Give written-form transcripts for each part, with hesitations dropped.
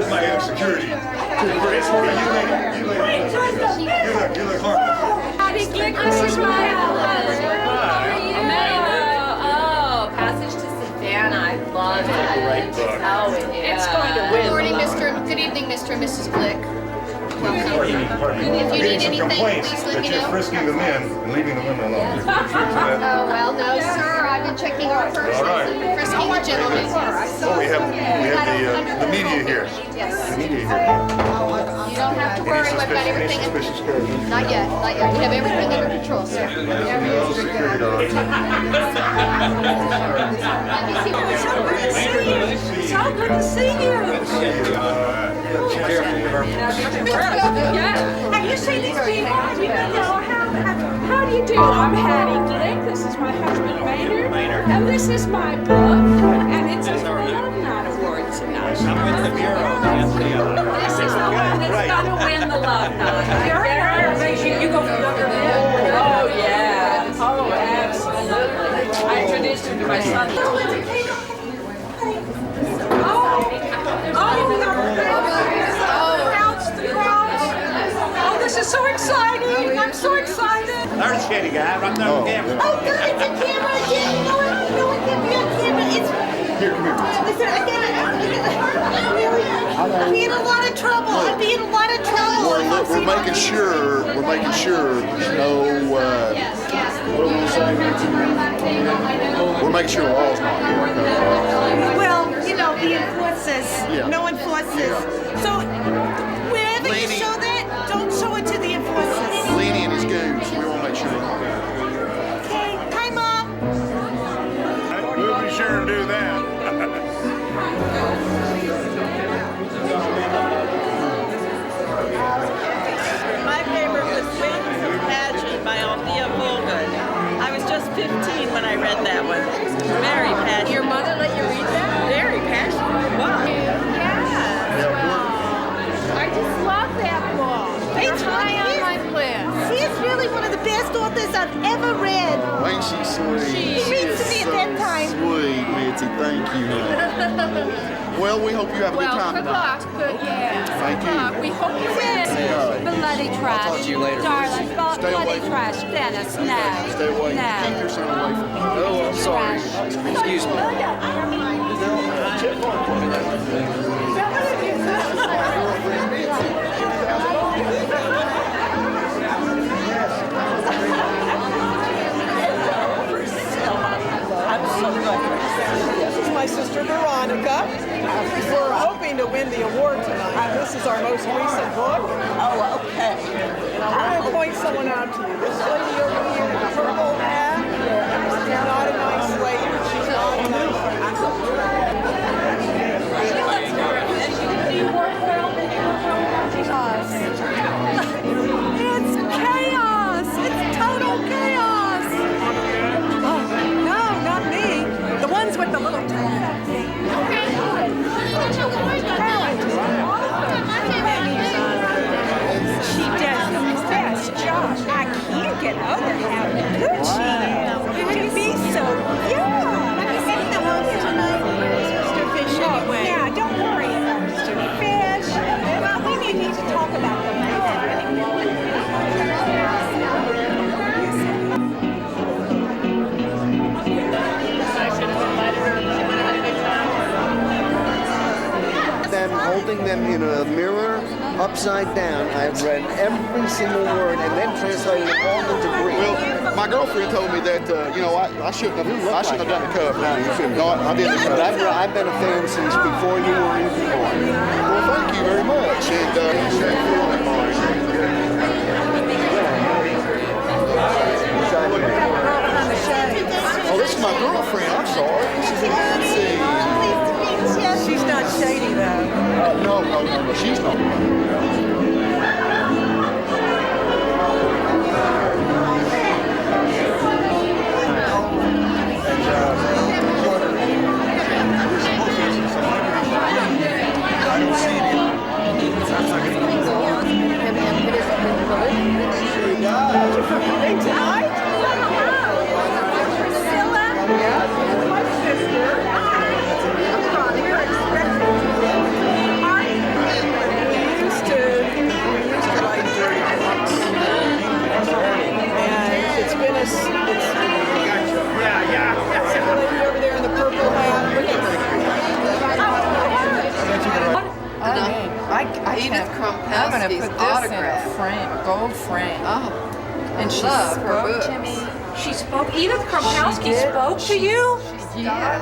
my head of security. You look horrible. Howdy, Glick. This is my husband. How are you? Oh, Passage to Savannah. I love it. Great book. Oh, yeah. It's going to win. Good evening, Mr. and Mrs. Glick. Pardon me. If you need Some anything, complaints please let that me you're know. frisking the men and leaving the women alone. Oh, well, no, sir. I've been checking our persons and frisking the gentlemen. Oh, we have the media here. Yes. The media here. You don't have to worry. We've got everything. Suspicious characters? Not yet. Not yet. We have everything under control, sir. No security dogs. So good to see you. Yeah. Have you seen these people? How do you do? I'm Hattie Glick. This is my husband Maynard. And this is my book. And it's a Love Night Award tonight. I'm with the Bureau, the FBI. This is the one that's going to win the Love Night. You go for younger men? Oh, yeah. Oh, absolutely. I introduced him to my son. Oh, this is so exciting. I'm so excited. There's a shitty guy right there on the camera. Oh, good, it's a camera again. No one can be on camera. It's. Here, come here. Listen, I'm in a lot of trouble. I'm in a lot of trouble. We're making sure there's no, what are we saying? We're making sure the law's not here. Well, you know, the enforcers. Yeah. No enforcers. So, wherever you Laney. show that, don't show it to the enforcers. Lenny and his goons, we want to make sure. Okay. Hi, Mom. We'll be sure to do that. My favorite was Wings of Passion by Althea Mulligan. I was just 15 when I read that one. Very passionate. Your mother let you read that? Very passionate. Wow. I just love that book. It's high on my list. She is really one of the best authors I've ever read. Ain't she sweet? She means to me at that time. Sweet, Bitsy, thank you, honey. Well, we hope you have a good time Good tonight. luck. Good, yeah. Thank you. Good luck. We hope you win. Bloody trash. talk to you later. Darling, Stay bloody away. trash. Dennis, no. Stay away. No. Keep your son away from me. Oh, I'm sorry. Excuse me. I'm so glad. This is my sister Veronica. We're hoping to win the award tonight. This is our most recent book. Oh, okay. And I want to point someone out to you. This lady over here in the purple hat, she's not a nice lady. She's not a nice lady. It's chaos. It's total chaos. Oh, no, not me. The ones with the little She does the best job. I can't get over how good she is. To be so young. Let me see the one tonight. Mr. Fish anyway. Yeah, don't worry about Mr. Fish. Well, we need to talk about them Them holding them in a mirror upside down. I've read every single word and then translated it all into Greek. Well, my girlfriend told me that, I shouldn't have done the cover. No, I didn't. But I've been a fan since before you were even born. Well, thank you very much. Oh, this is my girlfriend. I'm sorry. This is Nancy. She's not shady, though. No, she's not. I don't see any. That's not going to be Tonight? My sister. We're expecting. Edith I'm Krumpelski's gonna put this autograph. in a frame, gold frame. Oh, And she love her spoke books. to me. She spoke. Edith Krumpelski spoke to you? Yes.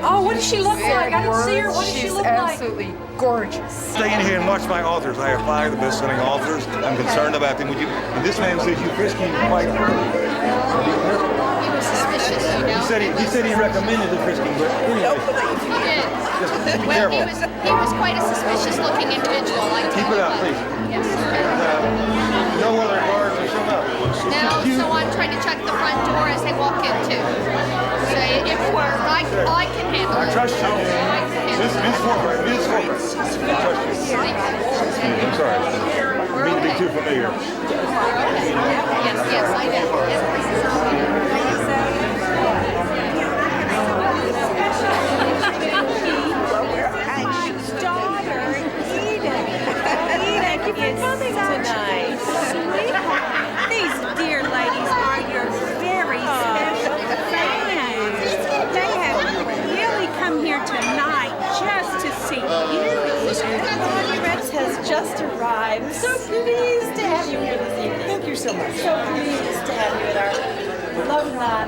Oh, what does she look like? I didn't see her. What does she She's look like? absolutely gorgeous. Stay in here and watch my authors. I have 5 of the best-selling authors. I'm concerned about them. Would you? And this man says you frisky quite early. He was suspicious, you know. He said he recommended the frisking, but anyway, He did. just be Well, careful. he was quite a suspicious-looking individual. I Keep it up, please. Yes. No other guards will show up. No, so I'm trying to check the front door as they walk in too. So if it works, I can handle it. I trust you. I can handle Miss Forward. I trust you. I'm sorry. I mean to be too familiar. Yes, I know. His daughter, Edith. Edith is tonight. Sweetheart, these dear ladies are your very special fans. They have really come here tonight just to see you. Rex has just arrived. So pleased to have you here this evening. Thank you so much. So pleased to have you at our love knot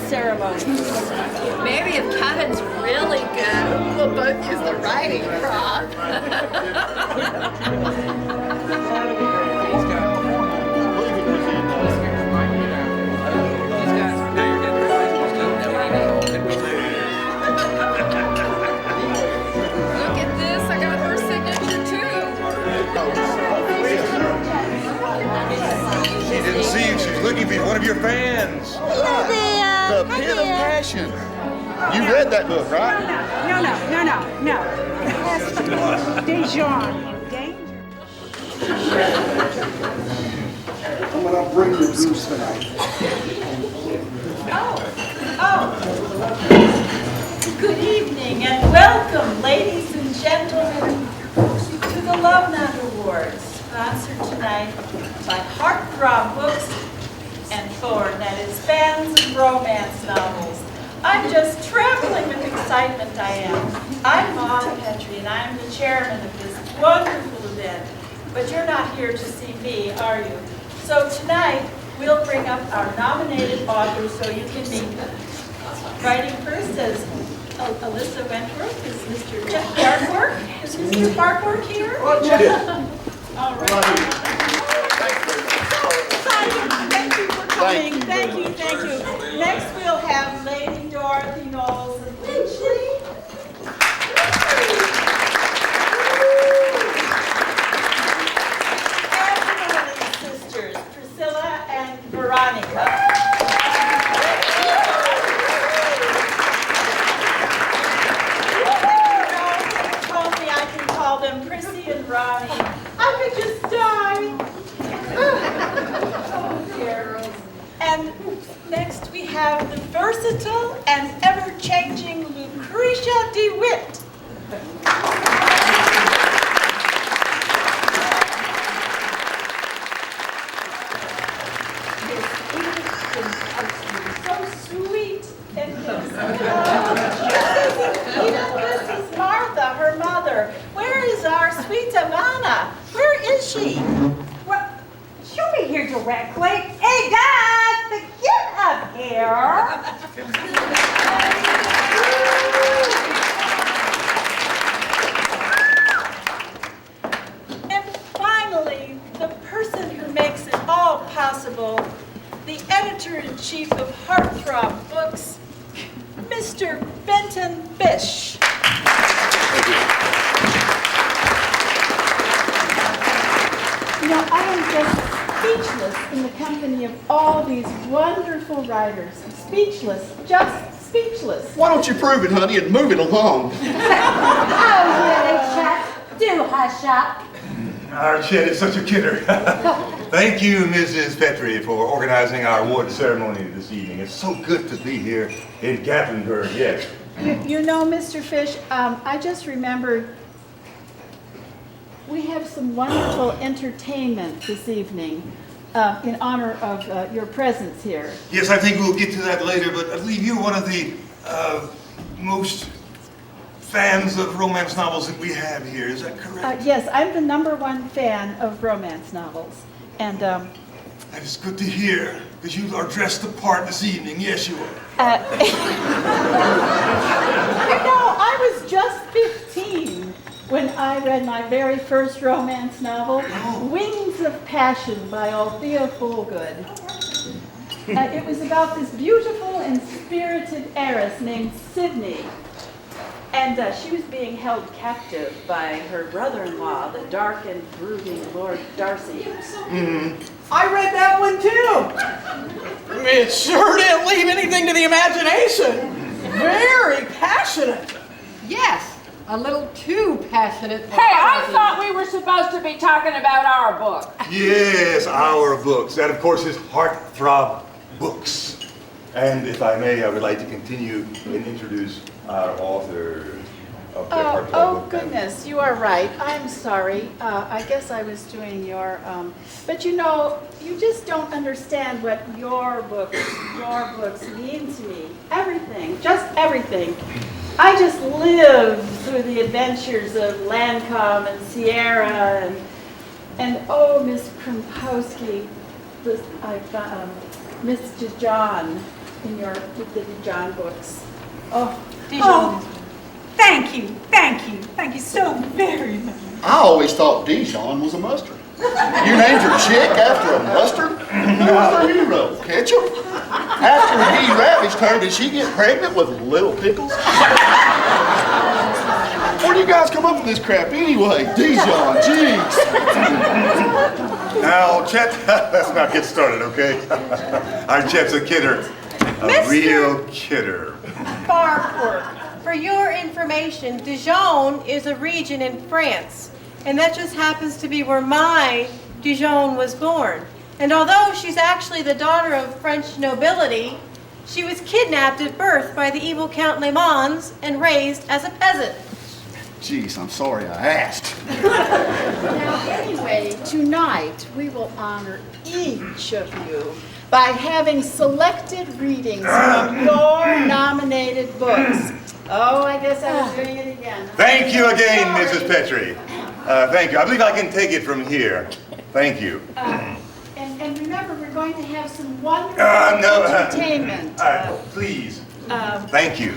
ceremony. Maybe if Kevin's really good, we'll both use the writing prop. Look at this, I got her signature too. She didn't see you. She's looking for one of your fans. The Pit of Passion. You read that book, right? No. It has to be Dijon in danger. I'm gonna bring you Bruce tonight. Good evening and welcome, ladies and gentlemen, to the Love Knot Awards, sponsored tonight by Heartthrob Books and Thorn, that is fans of romance novels. I'm just trembling with excitement, I am. I'm Maude Petrie, and I'm the chairman of this wonderful event. But you're not here to see me, are you? So tonight, we'll bring up our nominated authors so you can meet them. Writing first is Alyssa Wentworth. Is Mr. Jeff Parkwork? Is Mr. Parkwork here? All right. Thank you for coming. Thank you. Next, we'll have Lady Dorothy Knowles and Lynchley. And Lily's sisters, Priscilla and Veronica. Told me I can call them Prissy and Ronnie. I could just die. Oh dear. And next we have the versatile and ever-changing Lucretia DeWitt. So sweet and this is Martha, her mother. Where is our sweet Ivana? Where is she? Well, she'll be here directly. Hey guys, get up here. And finally, the person who makes it all possible, the editor-in-chief of Heartthrob Books, Mr. Benton Bish. You know, I am just speechless in the company of all these wonderful writers. Speechless, just speechless. Why don't you prove it, honey, and move it along? Oh, really, Chet? Do hush up. Our Chet is such a kidder. Thank you, Mrs. Petrie, for organizing our award ceremony this evening. It's so good to be here in Gatlinburg, yes. You know, Mr. Fish, I just remembered we have some wonderful entertainment this evening in honor of your presence here. Yes, I think we'll get to that later, but I believe you're one of the most fans of romance novels that we have here. Is that correct? Yes, I'm the #1 fan of romance novels. And, That is good to hear, because you are dressed the part this evening. Yes, you are. I was just 15 when I read my very first romance novel, Wings of Passion by Althea Fulgood. It was about this beautiful and spirited heiress named Sydney. And she was being held captive by her brother-in-law, the dark and brooding Lord Darcy. I read that one too. It sure didn't leave anything to the imagination. Very passionate. Yes, a little too passionate. Hey, I thought we were supposed to be talking about our book. Yes, our books. That, of course, is Heartthrob Books. And if I may, I would like to continue and introduce our author of the Heartthrob book. Goodness, you are right. I'm sorry. I guess I was doing your, but you know, you just don't understand what your books mean to me. Everything, just everything. I just lived through the adventures of Lancome and Sierra and oh, Miss Krempowski, Miss Dijon in the Dijon books. Oh, Oh, thank you so very much. I always thought Dijon was a mustard. You named your chick after a mustard? Who was the hero? Ketchup? After he ravaged her, did she get pregnant with little pickles? Where do you guys come up with this crap anyway? Dijon, jeez. Now, Chet, let's not get started, okay? Our Chet's a kidder. A real kidder. Farquhar, for your information, Dijon is a region in France, and that just happens to be where my Dijon was born. And although she's actually the daughter of French nobility, she was kidnapped at birth by the evil Count Le Mans and raised as a peasant. Jeez, I'm sorry I asked. Now, anyway, tonight we will honor each of you by having selected readings from your nominated books. Oh, I guess I was doing it again. Thank you again, Mrs. Petrie. Thank you. I believe I can take it from here. Thank you. And remember, we're going to have some wonderful entertainment. Please. Thank you.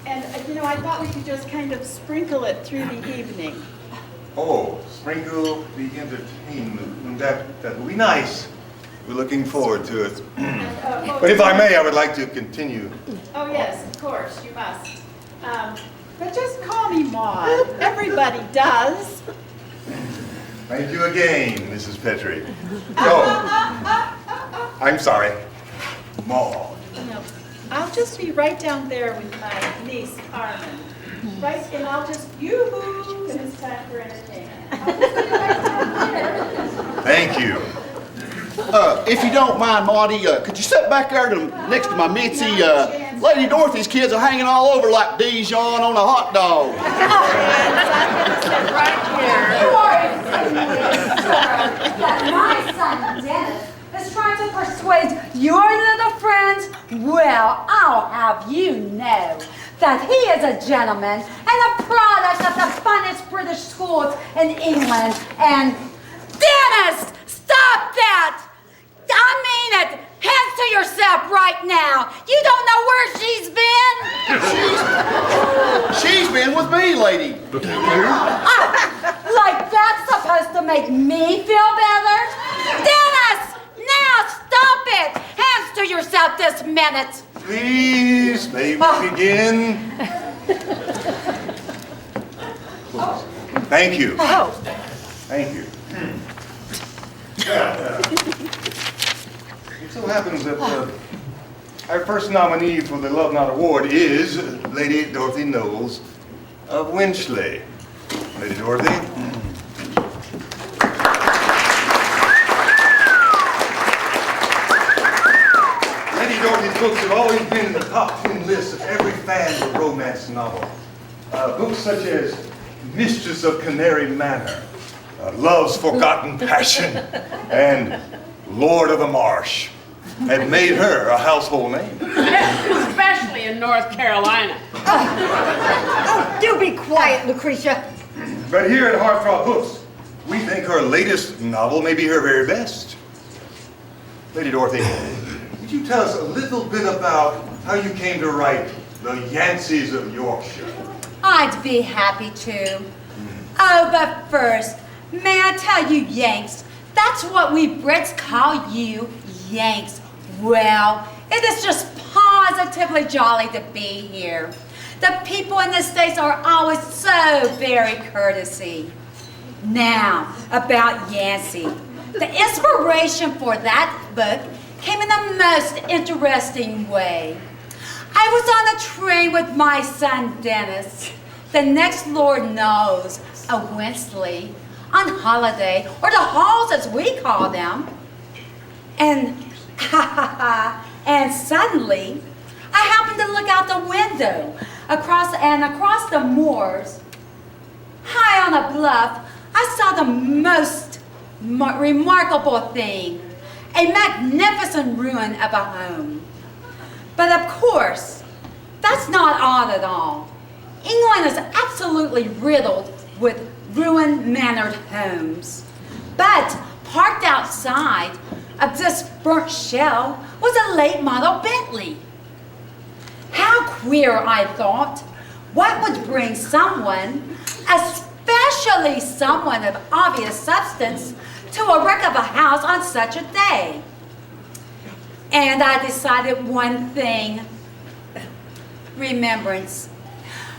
And, you know, I thought we could just kind of sprinkle it through the evening. Oh, sprinkle the entertainment. That would be nice. We're looking forward to it. But if I may, I would like to continue. Oh, yes, of course, you must. But just call me Maud. Everybody does. Thank you again, Mrs. Petrie. Oh, I'm sorry. Maud. No, I'll just be right down there with my niece, Carmen. Right, and I'll just, yoo-hoo, when it's time for entertainment. I'll just be right down here. Thank you. If you don't mind, Maudie, could you sit back there next to my Mitzi? Lady Dorothy's kids are hanging all over like Dijon on a hot dog. Right here. That my son Dennis is trying to persuade your little friends. Well, I'll have you know that he is a gentleman and a product of the finest British schools in England. And Dennis, stop that! I mean it! Hands to yourself right now! You don't know where she's been? She's been with me, lady. Like that's supposed to make me feel better? Dennis! Now stop it! Hands to yourself this minute! Please, may we begin? Thank you. Oh. Thank you. It so happens that our first nominee for the Love Not Award is Lady Dorothy Knowles of Winchley. Lady Dorothy. Lady Dorothy's books have always been in the top 10 list of every fan of a romance novel. Books such as Mistress of Canary Manor, Love's Forgotten Passion, and Lord of the Marsh have made her a household name. Especially in North Carolina. Oh, do be quiet, Lucretia. But here at Heartthrob Books, we think her latest novel may be her very best. Lady Dorothy, would you tell us a little bit about how you came to write The Yanceys of Yorkshire? I'd be happy to. Oh, but first, may I tell you, Yanks, that's what we Brits call you, Yanks. Well, it is just positively jolly to be here. The people in the States are always so very courtesy. Now, about Yancey. The inspiration for that book came in the most interesting way. I was on a train with my son Dennis, the next Lord knows, a Winsley, on holiday, or the halls as we call them. And and suddenly, I happened to look out the window across the moors. High on a bluff, I saw the most remarkable thing, a magnificent ruin of a home. But of course, that's not odd at all. England is absolutely riddled with ruin-mannered homes. But parked outside of this burnt shell was a late model Bentley. How queer, I thought. What would bring someone, especially someone of obvious substance, to a wreck of a house on such a day? And I decided one thing. Remembrance.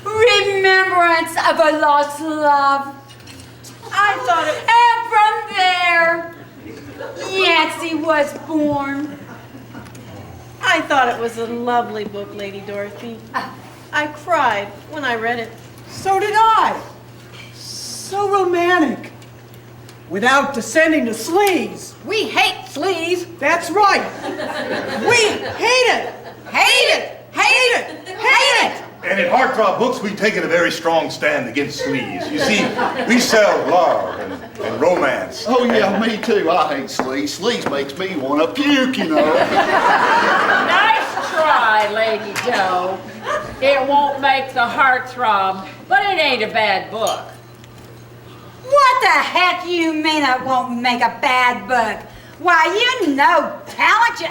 Remembrance of a lost love. I thought it... And from there, Yancey was born. I thought it was a lovely book, Lady Dorothy. I cried when I read it. So did I. So romantic. Without descending to sleaze. We hate sleaze. That's right. We hate it. Hate it. Hate it. Hate it. And at Heartthrob Books, we've taken a very strong stand against sleaze. You see, we sell love and romance. Oh yeah, me too. I hate sleaze. Sleaze makes me want to puke, you know. Nice try, Lady Doe. It won't make the heart throb, but it ain't a bad book. What the heck you mean it won't make a bad book? Why, you know talent, you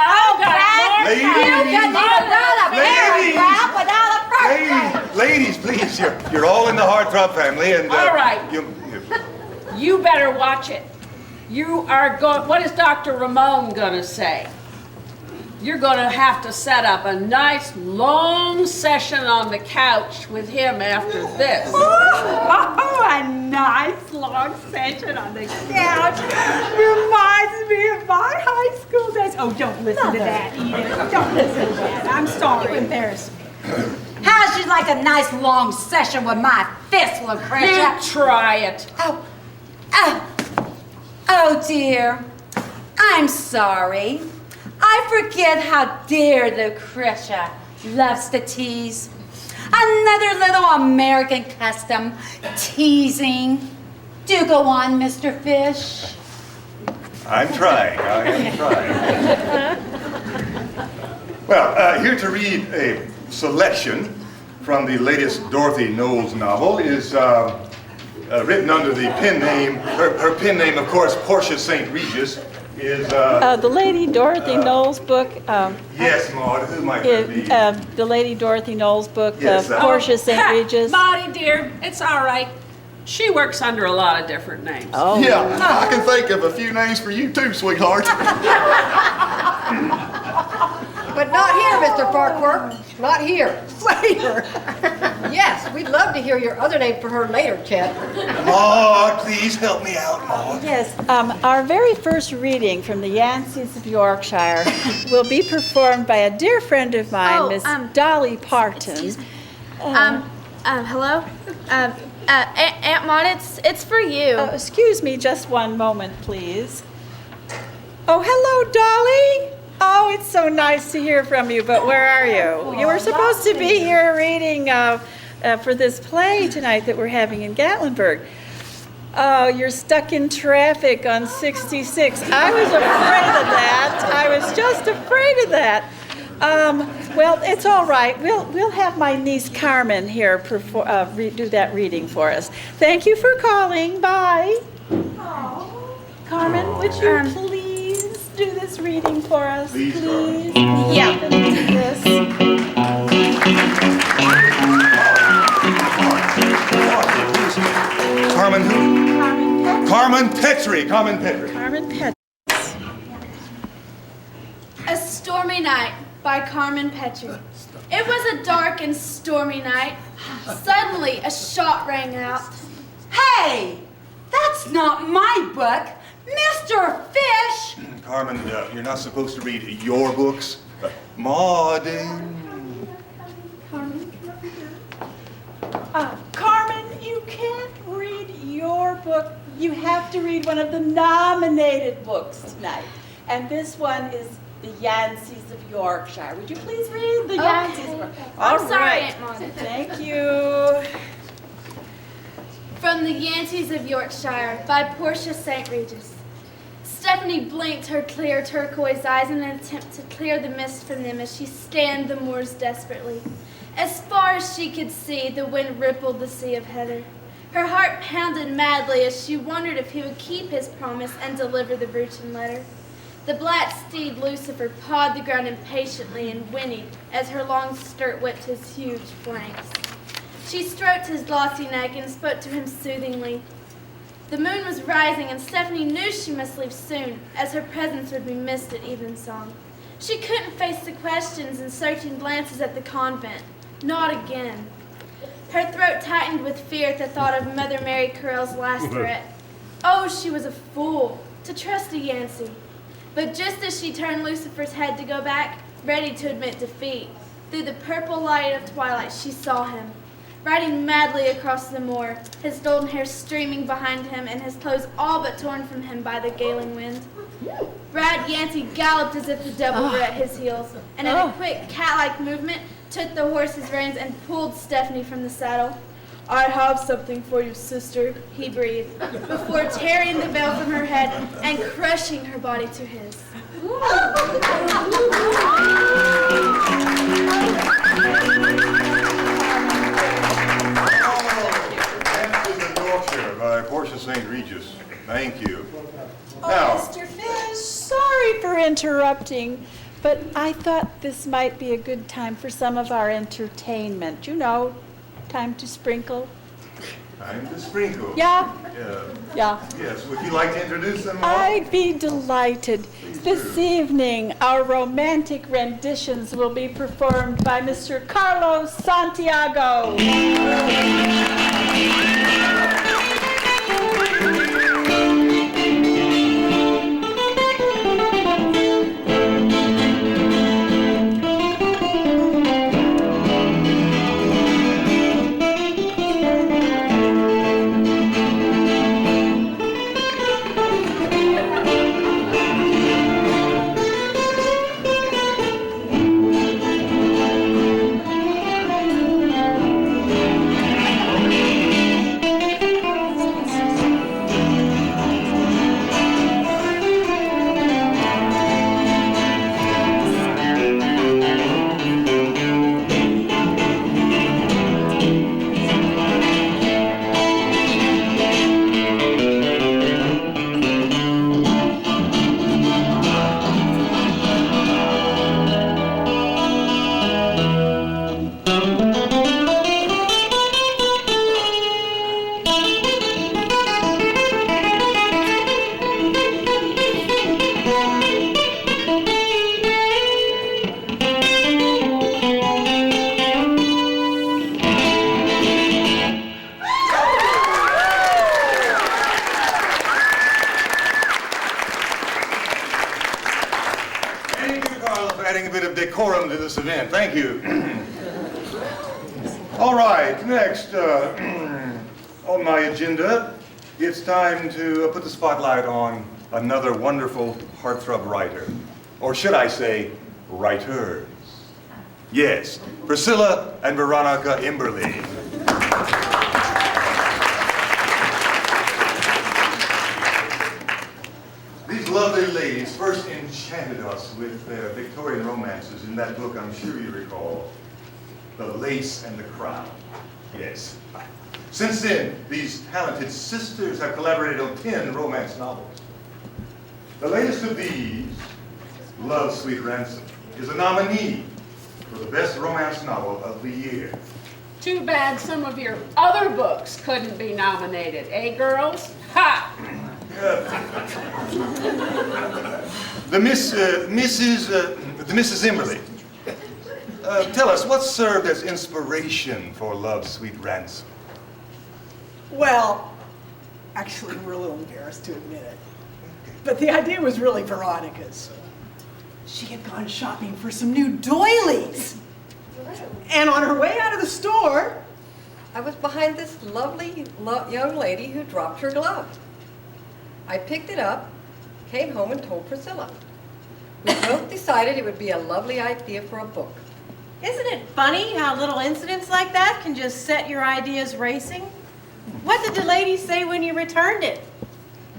Ladies, you can even write a paragraph without a first name. Ladies, please, you're all in the Heartthrob family, and all right. You better watch it. You are going. What is Dr. Ramon gonna say? You're gonna have to set up a nice long session on the couch with him after this. Oh, a nice long session on the couch. Reminds me of my high school days. Oh, don't listen to that, Edith. Don't listen to that. I'm sorry. You embarrass me. How'd you like a nice long session with my fist, Lucretia? You try it. Oh dear. I'm sorry. I forget how dear Lucretia loves to tease. Another little American custom, teasing. Do go on, Mr. Fish. I'm trying. I am trying. Well, here to read a selection from the latest Dorothy Knowles novel is written under the pen name, her pen name, of course, Portia St. Regis, is... the Lady Dorothy Knowles book. Yes, Maud, who might that be? The Lady Dorothy Knowles book, Yes, Portia St. Regis. Maudie, dear, it's all right. She works under a lot of different names. Oh. Yeah, I can think of a few names for you too, sweetheart. But not here, Mr. Farquhar. Not here. Later. Yes, we'd love to hear your other name for her later, Chet. Maud, please help me out, Maud. Yes, our very first reading from the Yanceys of Yorkshire will be performed by a dear friend of mine, Miss Dolly Parton. Excuse me. Hello? Aunt Maud, it's for you. Excuse me just one moment, please. Oh, hello, Dolly. Oh, it's so nice to hear from you, but where are you? You were supposed to be here reading for this play tonight that we're having in Gatlinburg. Oh, you're stuck in traffic on 66. I was afraid of that. I was just afraid of that. Well, it's all right. We'll have my niece Carmen here do that reading for us. Thank you for calling. Bye. Carmen, would you please do this reading for us? Please, Please. Carmen. Yeah. This. Carmen who? Carmen Petrie. Carmen Petrie. Carmen Petrie. A Stormy Night by Carmen Petrie. It was a dark and stormy night. Suddenly, a shot rang out. Hey, that's not my book, Mr. Fish. Carmen, you're not supposed to read your books. Maudie. Carmen, you can't read your book. You have to read one of the nominated books tonight. And this one is The Yanceys of Yorkshire. Would you please read The Yanceys? I'm sorry, right. Aunt Maudie. Thank you. From The Yanceys of Yorkshire by Portia St. Regis. Stephanie blinked her clear turquoise eyes in an attempt to clear the mist from them as she scanned the moors desperately. As far as she could see, the wind rippled the sea of heather. Her heart pounded madly as she wondered if he would keep his promise and deliver the Bruton letter. The black steed Lucifer pawed the ground impatiently and whinnied as her long skirt whipped his huge flanks. She stroked his glossy neck and spoke to him soothingly. The moon was rising, and Stephanie knew she must leave soon, as her presence would be missed at evensong. She couldn't face the questions and searching glances at the convent. Not again. Her throat tightened with fear at the thought of Mother Mary Carell's last threat. Oh, she was a fool to trust a Yancey. But just as she turned Lucifer's head to go back, ready to admit defeat, through the purple light of twilight she saw him, riding madly across the moor, his golden hair streaming behind him and his clothes all but torn from him by the galing wind. Brad Yancey galloped as if the devil were at his heels, and in a quick cat-like movement took the horse's reins and pulled Stephanie from the saddle. I have something for you, sister, he breathed, before tearing the veil from her head and crushing her body to his. By Portia St. Regis. Thank you. Now, Mr. Fish, sorry for interrupting, but I thought this might be a good time for some of our entertainment. You know, time to sprinkle. Time to sprinkle. Yeah? Yeah. Yes, would you like to introduce them all? I'd be delighted. This evening, our romantic renditions will be performed by Mr. Carlos Santiago. Decorum to this event. Thank you. All right, next on my agenda, it's time to put the spotlight on another wonderful heartthrob writer. Or should I say, writers. Yes, Priscilla and Veronica Imberly. These lovely ladies first enchanted us with their Victorian romances in that book I'm sure you recall, The Lace and the Crown. Yes. Since then, these talented sisters have collaborated on 10 romance novels. The latest of these, Love, Sweet Ransom, is a nominee for the best romance novel of the year. Too bad some of your other books couldn't be nominated, eh, girls? Ha! The Mrs. Imberly. Tell us, what served as inspiration for Love, Sweet Ransom? Well, actually, we're a little embarrassed to admit it. But the idea was really Veronica's. She had gone shopping for some new doilies. And on her way out of the store, I was behind this lovely young lady who dropped her glove. I picked it up, came home and told Priscilla. We both decided it would be a lovely idea for a book. Isn't it funny how little incidents like that can just set your ideas racing? What did the lady say when you returned it?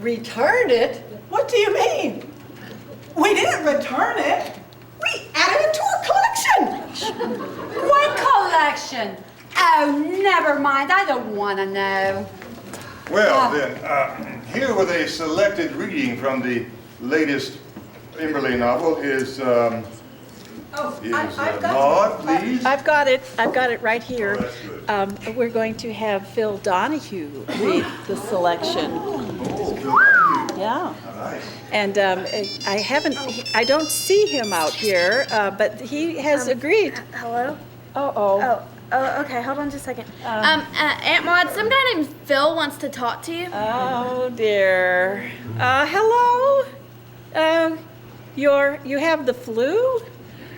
Returned it? What do you mean? We didn't return it. We added it to our collection. What collection? Oh, never mind. I don't want to know. Well, then, here with a selected reading from the latest Imberly novel is Maud, please. I've got it. I've got it right here. Oh, that's good. We're going to have Phil Donahue read the selection. Oh, Phil Donahue. Yeah. Nice. And I don't see him out here, but he has agreed. Hello? Oh. Oh, okay, hold on just a second. Aunt Maud, some guy named Phil wants to talk to you. Oh dear. Hello? You have the flu?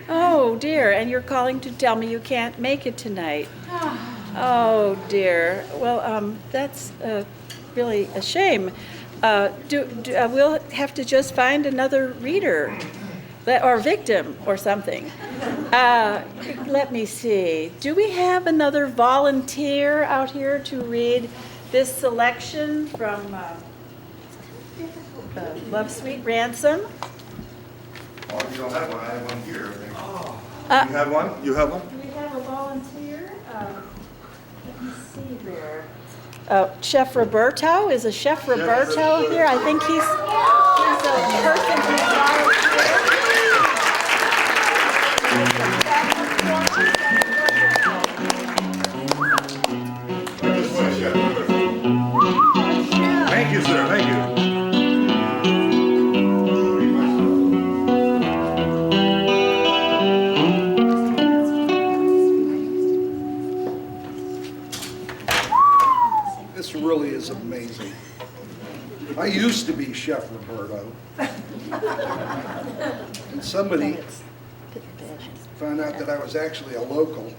Oh dear, and you're calling to tell me you can't make it tonight. Oh dear. Well, that's really a shame. We'll have to just find another reader or victim or something. Let me see. Do we have another volunteer out here to read this selection from Love, Sweet Ransom? Oh, you don't have one. I have one here, I think. You have one? You have one? Do we have a volunteer? Let me see there. Chef Roberto, is a Chef Roberto here? I think he's a person who's volunteered. Thank you, sir. Thank you. This really is amazing. I used to be Chef Roberto. And somebody found out that I was actually a local.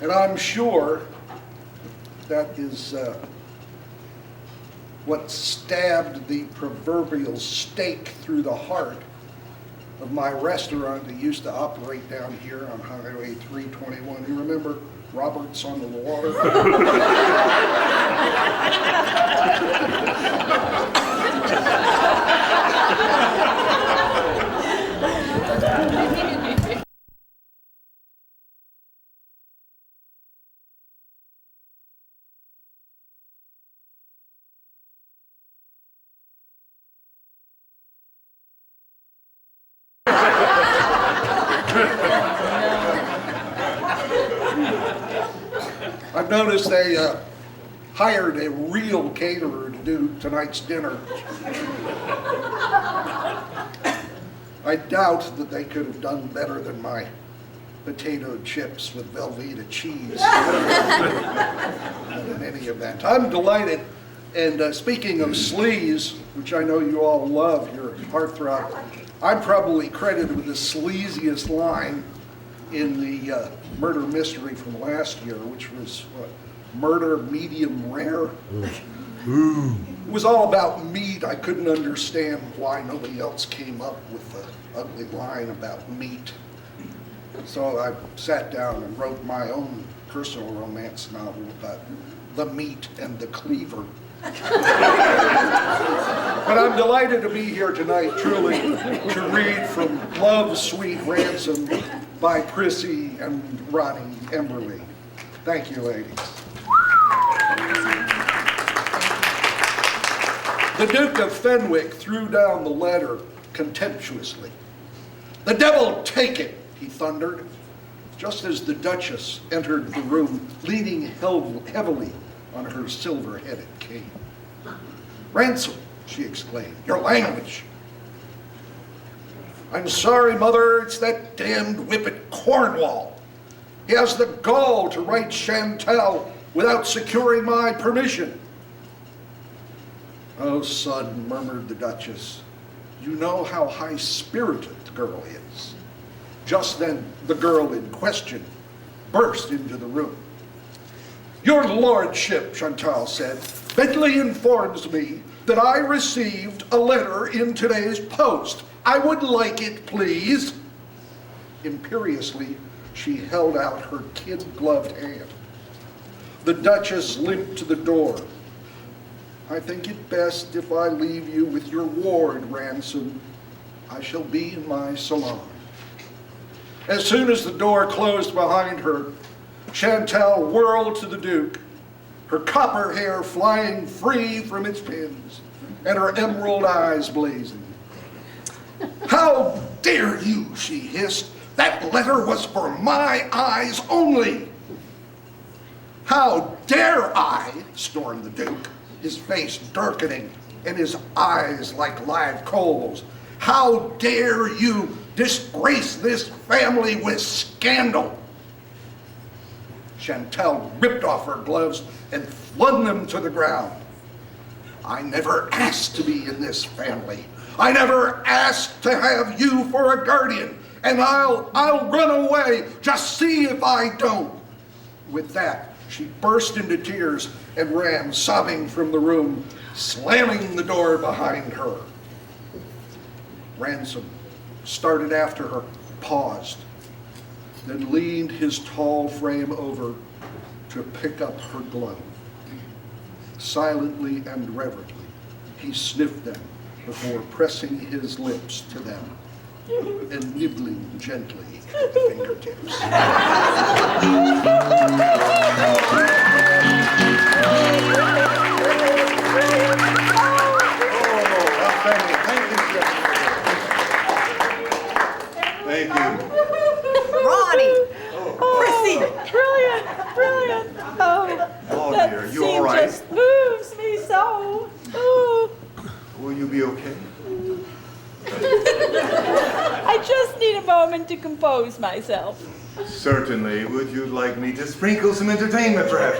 And I'm sure that is what stabbed the proverbial stake through the heart of my restaurant that used to operate down here on Highway 321. You remember Roberts on the Water? I've noticed they hired a real caterer to do tonight's dinner. I doubt that they could have done better than my potato chips with Velveeta cheese. In any event, I'm delighted. And speaking of sleaze, which I know you all love, your heartthrob, I'm probably credited with the sleaziest line in the murder mystery from last year, which was what, murder medium rare. Ooh. It was all about meat. I couldn't understand why nobody else came up with the ugly line about meat. So I sat down and wrote my own personal romance novel about the meat and the cleaver. But I'm delighted to be here tonight, truly, to read from Love's Sweet Ransom by Prissy and Ronnie Emberly. Thank you, ladies. The Duke of Fenwick threw down the letter contemptuously. "The devil take it," he thundered, just as the Duchess entered the room, leaning heavily on her silver-headed cane. "Ransom," she exclaimed, "your language." "I'm sorry, Mother, it's that damned whippet Cornwall. He has the gall to write Chantal without securing my permission." "Oh, son," murmured the Duchess, "you know how high-spirited the girl is." Just then, the girl in question burst into the room. "Your lordship," Chantal said, "Bentley informs me that I received a letter in today's post. I would like it, please." Imperiously, she held out her kid-gloved hand. The Duchess limped to the door. "I think it best if I leave you with your ward, Ransom. I shall be in my salon." As soon as the door closed behind her, Chantal whirled to the Duke, her copper hair flying free from its pins, and her emerald eyes blazing. "How dare you," she hissed. "That letter was for my eyes only." "How dare I," stormed the Duke, his face darkening and his eyes like live coals. "How dare you disgrace this family with scandal?" Chantal ripped off her gloves and flung them to the ground. "I never asked to be in this family. I never asked to have you for a guardian, and I'll run away. Just see if I don't." With that, she burst into tears and ran sobbing from the room, slamming the door behind her. Ransom started after her, paused, then leaned his tall frame over to pick up her glove. Silently and reverently, he sniffed them before pressing his lips to them and nibbling gently at the fingertips. Thank you. Ronnie! Prissy! Brilliant, brilliant. Oh, Oh, that dear, you scene all right? just moves me so. Oh. Will you be okay? I just need a moment to compose myself. Certainly. Would you like me to sprinkle some entertainment, perhaps?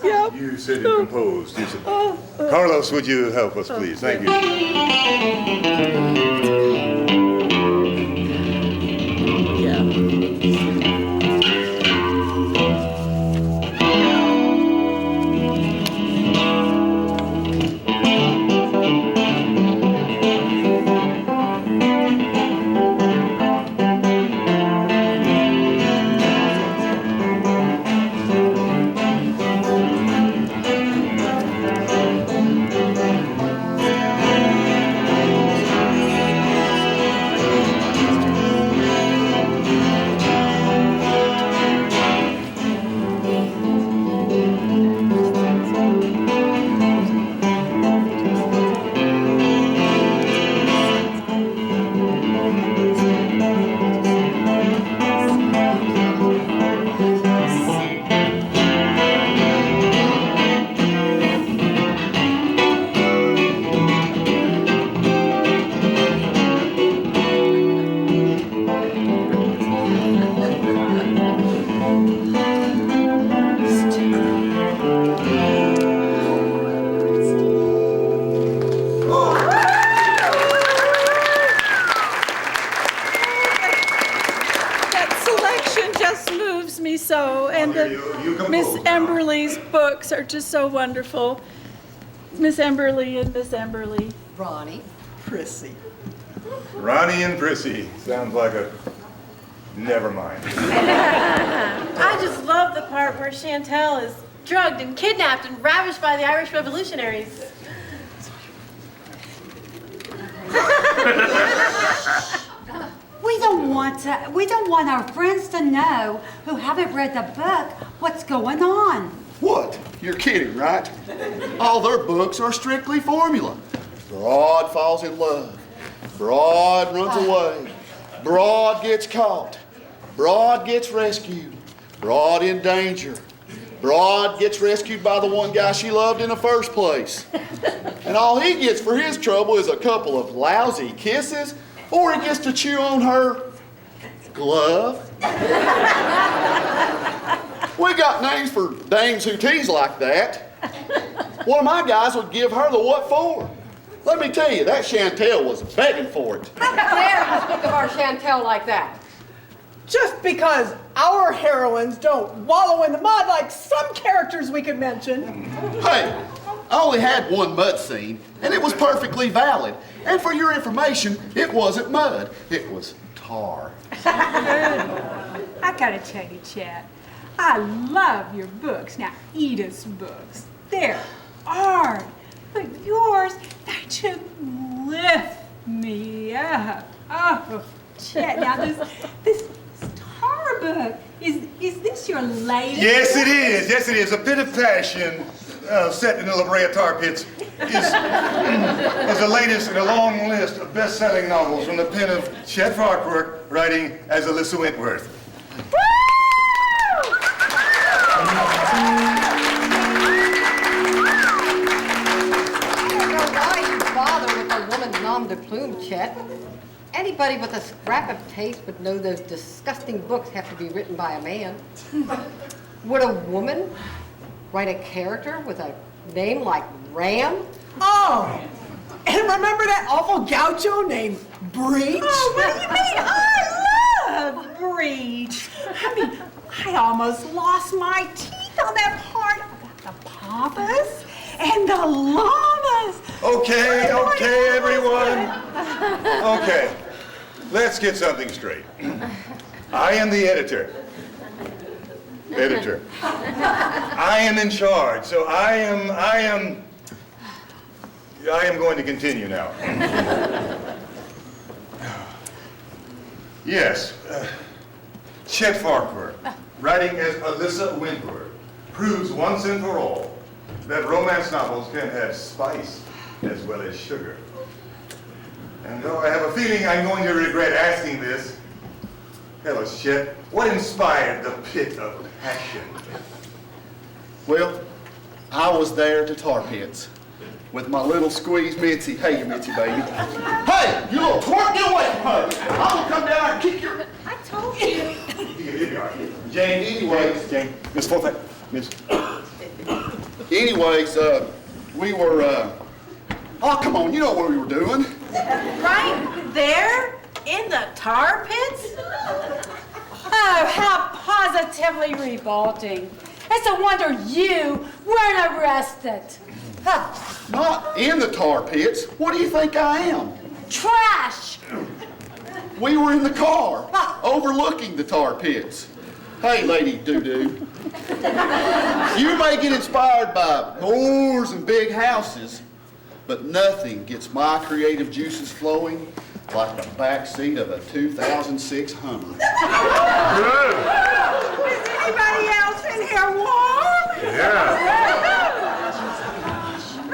Yep. You said it composed. You said... Carlos, would you help us, please? Thank you. Miss Emberly's books are just so wonderful. Miss Emberly and Miss Emberly. Ronnie. Prissy. Ronnie and Prissy. Sounds like a... Never mind. I just love the part where Chantal is drugged and kidnapped and ravished by the Irish revolutionaries. We don't want our friends to know who haven't read the book what's going on. What? You're kidding, right? All their books are strictly formula. Broad falls in love. Broad runs away. Broad gets caught. Broad gets rescued. Broad in danger. Broad gets rescued by the one guy she loved in the first place. And all he gets for his trouble is a couple of lousy kisses, or he gets to chew on her glove. We got names for dames who tease like that. One of my guys would give her the what for. Let me tell you, that Chantel was begging for it. How dare you speak of our Chantel like that? Just because our heroines don't wallow in the mud like some characters we could mention. Hey, I only had one mud scene, and it was perfectly valid. And for your information, it wasn't mud, it was tar. I gotta tell you, Chad, I love your books. Now, Edith's books, they're art. But yours, they just lift me up. Oh, Chad, now this tar book, is this your latest? Yes, it is. Yes, it is. A Pit of Passion, set in the La Brea tar pits, is the latest in a long list of best-selling novels from the pen of Chet Farquhar, writing as Alyssa Wentworth. Nom de plume, Chet. Anybody with a scrap of taste would know those disgusting books have to be written by a man. Would a woman write a character with a name like Ram? Oh, and remember that awful gaucho named Breach? Oh, what do you mean? I love Breach. I mean, I almost lost my teeth on that part about the pampas and the llamas. Okay, everyone. Okay, let's get something straight. I am the editor. I am in charge, so I am going to continue now. Yes, Chet Farquhar, writing as Alyssa Wentworth, proves once and for all that romance novels can have spice as well as sugar. And though I have a feeling I'm going to regret asking this, tell us, Chet, what inspired the Pit of Passion? Well, I was there at the tar pits with my little squeeze Mitzi. Hey, you Mitzi, baby. Hey, you little twerp, get away from her. I'm gonna come down and kick your... I told you. Here we are. Jane, anyways, Jane, Miss Forsythe, Miss... Anyways, we were, oh, come on, you know what we were doing. Right there in the tar pits? Oh, how positively revolting. It's a wonder you weren't arrested. Huh. Not in the tar pits. What do you think I am? Trash! We were in the car, overlooking the tar pits. Hey, Lady Doo-Doo. You may get inspired by moors and big houses, but nothing gets my creative juices flowing like the back seat of a 2006 Hummer. Is anybody else in here warm?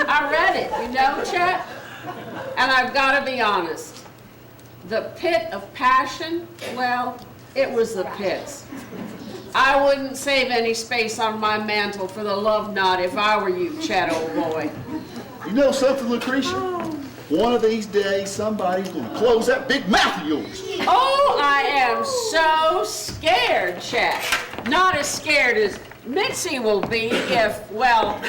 I read it, you know, Chet? And I've got to be honest. The Pit of Passion, well, it was the pits. I wouldn't save any space on my mantle for the love knot if I were you, Chet, old boy. You know something, Lucretia? One of these days, somebody's going to close that big mouth of yours. Oh, I am so scared, Chet. Not as scared as Mitzi will be if, well,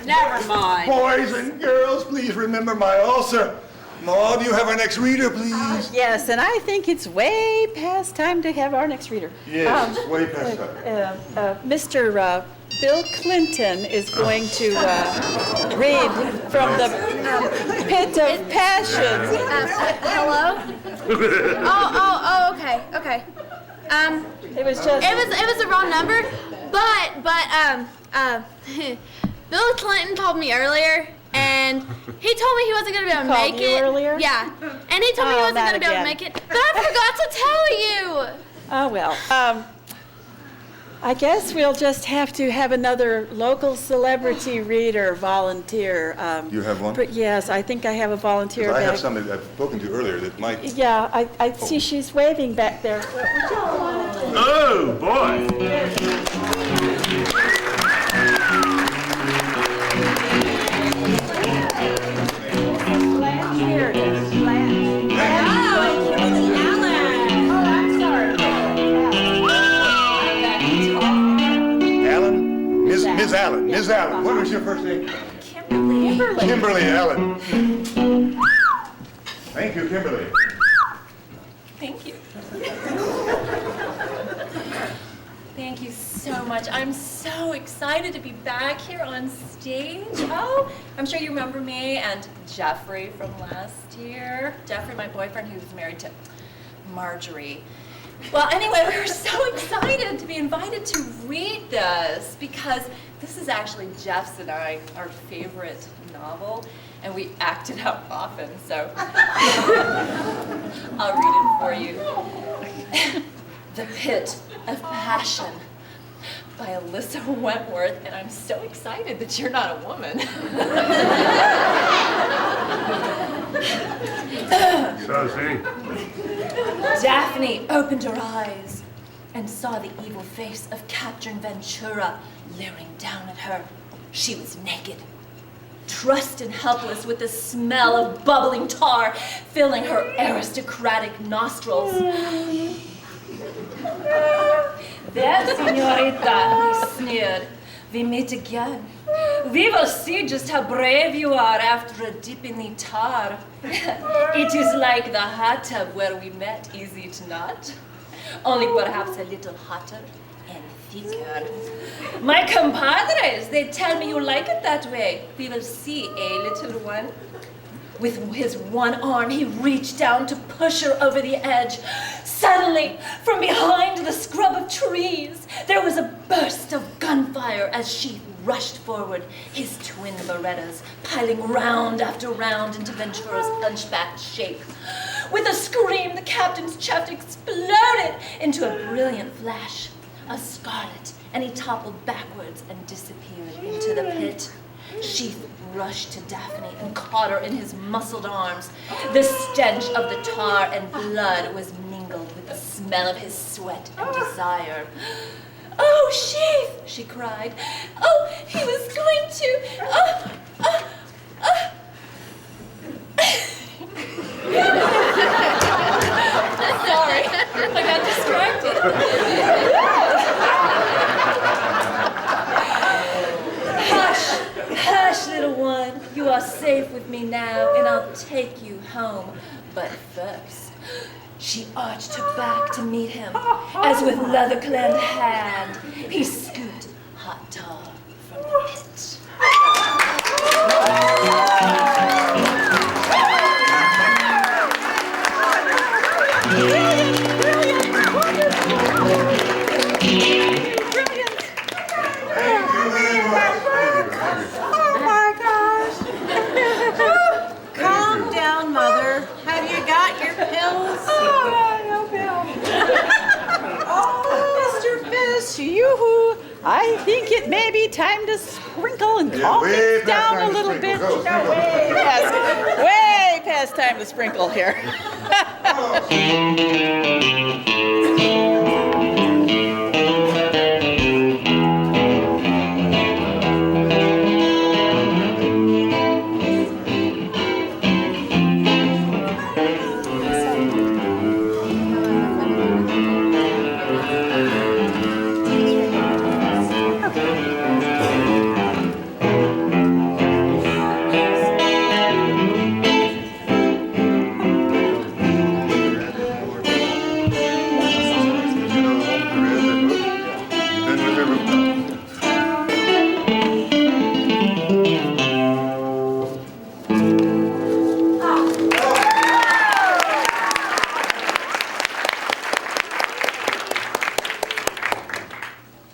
never mind. Boys and girls, please remember my ulcer. Maud, you have our next reader, please. Yes, and I think it's way past time to have our next reader. Yes, it's way past time. Mr. Bill Clinton is going to read from the Pit of Passion. Hello? okay. It was just... It was the wrong number? Bill Clinton called me earlier, and he told me he wasn't gonna be able to Called make you it. earlier? Yeah, and he told me he wasn't not gonna be able to again. make it, but I forgot to tell you. Oh, well. I guess we'll just have to have another local celebrity reader volunteer. You have one? But yes, I think I have a volunteer I have back. somebody I've spoken to earlier that might. Yeah, I see she's waving back there. Oh, boy. Ms. Allen. Ms. Allen. What was your first name? Kimberly. Kimberly Allen. Thank you, Kimberly. Thank you. Thank you so much. I'm so excited to be back here on stage. Oh, I'm sure you remember me and Jeffrey from last year. Jeffrey, my boyfriend, who's married to Marjorie. Well, anyway, we were so excited to be invited to read this because this is actually Jeff's and our favorite novel, and we act it out often, so I'll read it for you. The Pit of Passion by Alyssa Wentworth, and I'm so excited that you're not a woman. So see. Daphne opened her eyes and saw the evil face of Captain Ventura leering down at her. She was naked, trussed and helpless with the smell of bubbling tar filling her aristocratic nostrils. There, señorita, he sneered. We meet again. We will see just how brave you are after a dip in the tar. It is like the hot tub where we met, is it not? Only perhaps a little hotter and thicker. My compadres, they tell me you like it that way. We will see, little one? With his one arm, he reached down to push her over the edge. Suddenly, from behind the scrub of trees, there was a burst of gunfire as she rushed forward, his twin Berettas piling round after round into Ventura's hunchbacked shape. With a scream, the captain's chest exploded into a brilliant flash of scarlet, and he toppled backwards and disappeared into the pit. She rushed to Daphne and caught her in his muscled arms. The stench of the tar and blood was mingled with the smell of his sweat and desire. "Oh, Sheath!" she cried. "Oh, he was going to... Sorry, I got distracted. Hush, little one. You are safe with me now, and I'll take you home. But first, she arched her back to meet him, as with leather-clad hand, he scooped hot tar from the pit. Oh my gosh. Calm down, Mother. Have you got your pills? Oh, no pills. Oh, Mr. Fish, yoo-hoo. I think it may be time to sprinkle and calm things down a little bit. Go, No, way past time to sprinkle here.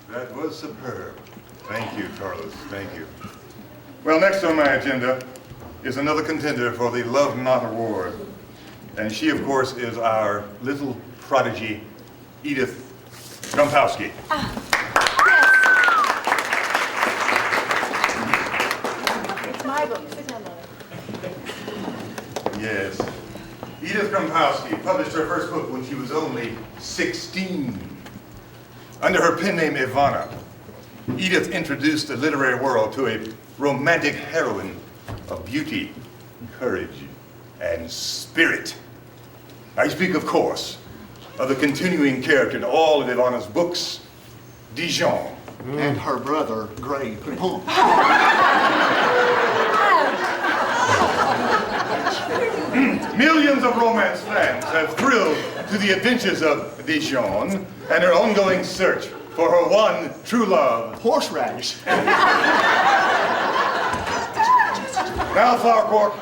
That was superb. Thank you, Carlos. Thank you. Well, next on my agenda is another contender for the Love Knot Award. And she, of course, is our little prodigy, Edith Kompowski. It's my book. Sit down, Mother. Yes. Edith Kompowski published her first book when she was only 16. Under her pen name Ivana, Edith introduced the literary world to a romantic heroine of beauty, courage, and spirit. I speak, of course, of the continuing character in all of Ivana's books, Dijon. And her brother, Grey Poupon. Millions of romance fans have thrilled to the adventures of Dijon and her ongoing search for her one true love. Horseradish. Now, Farquhar,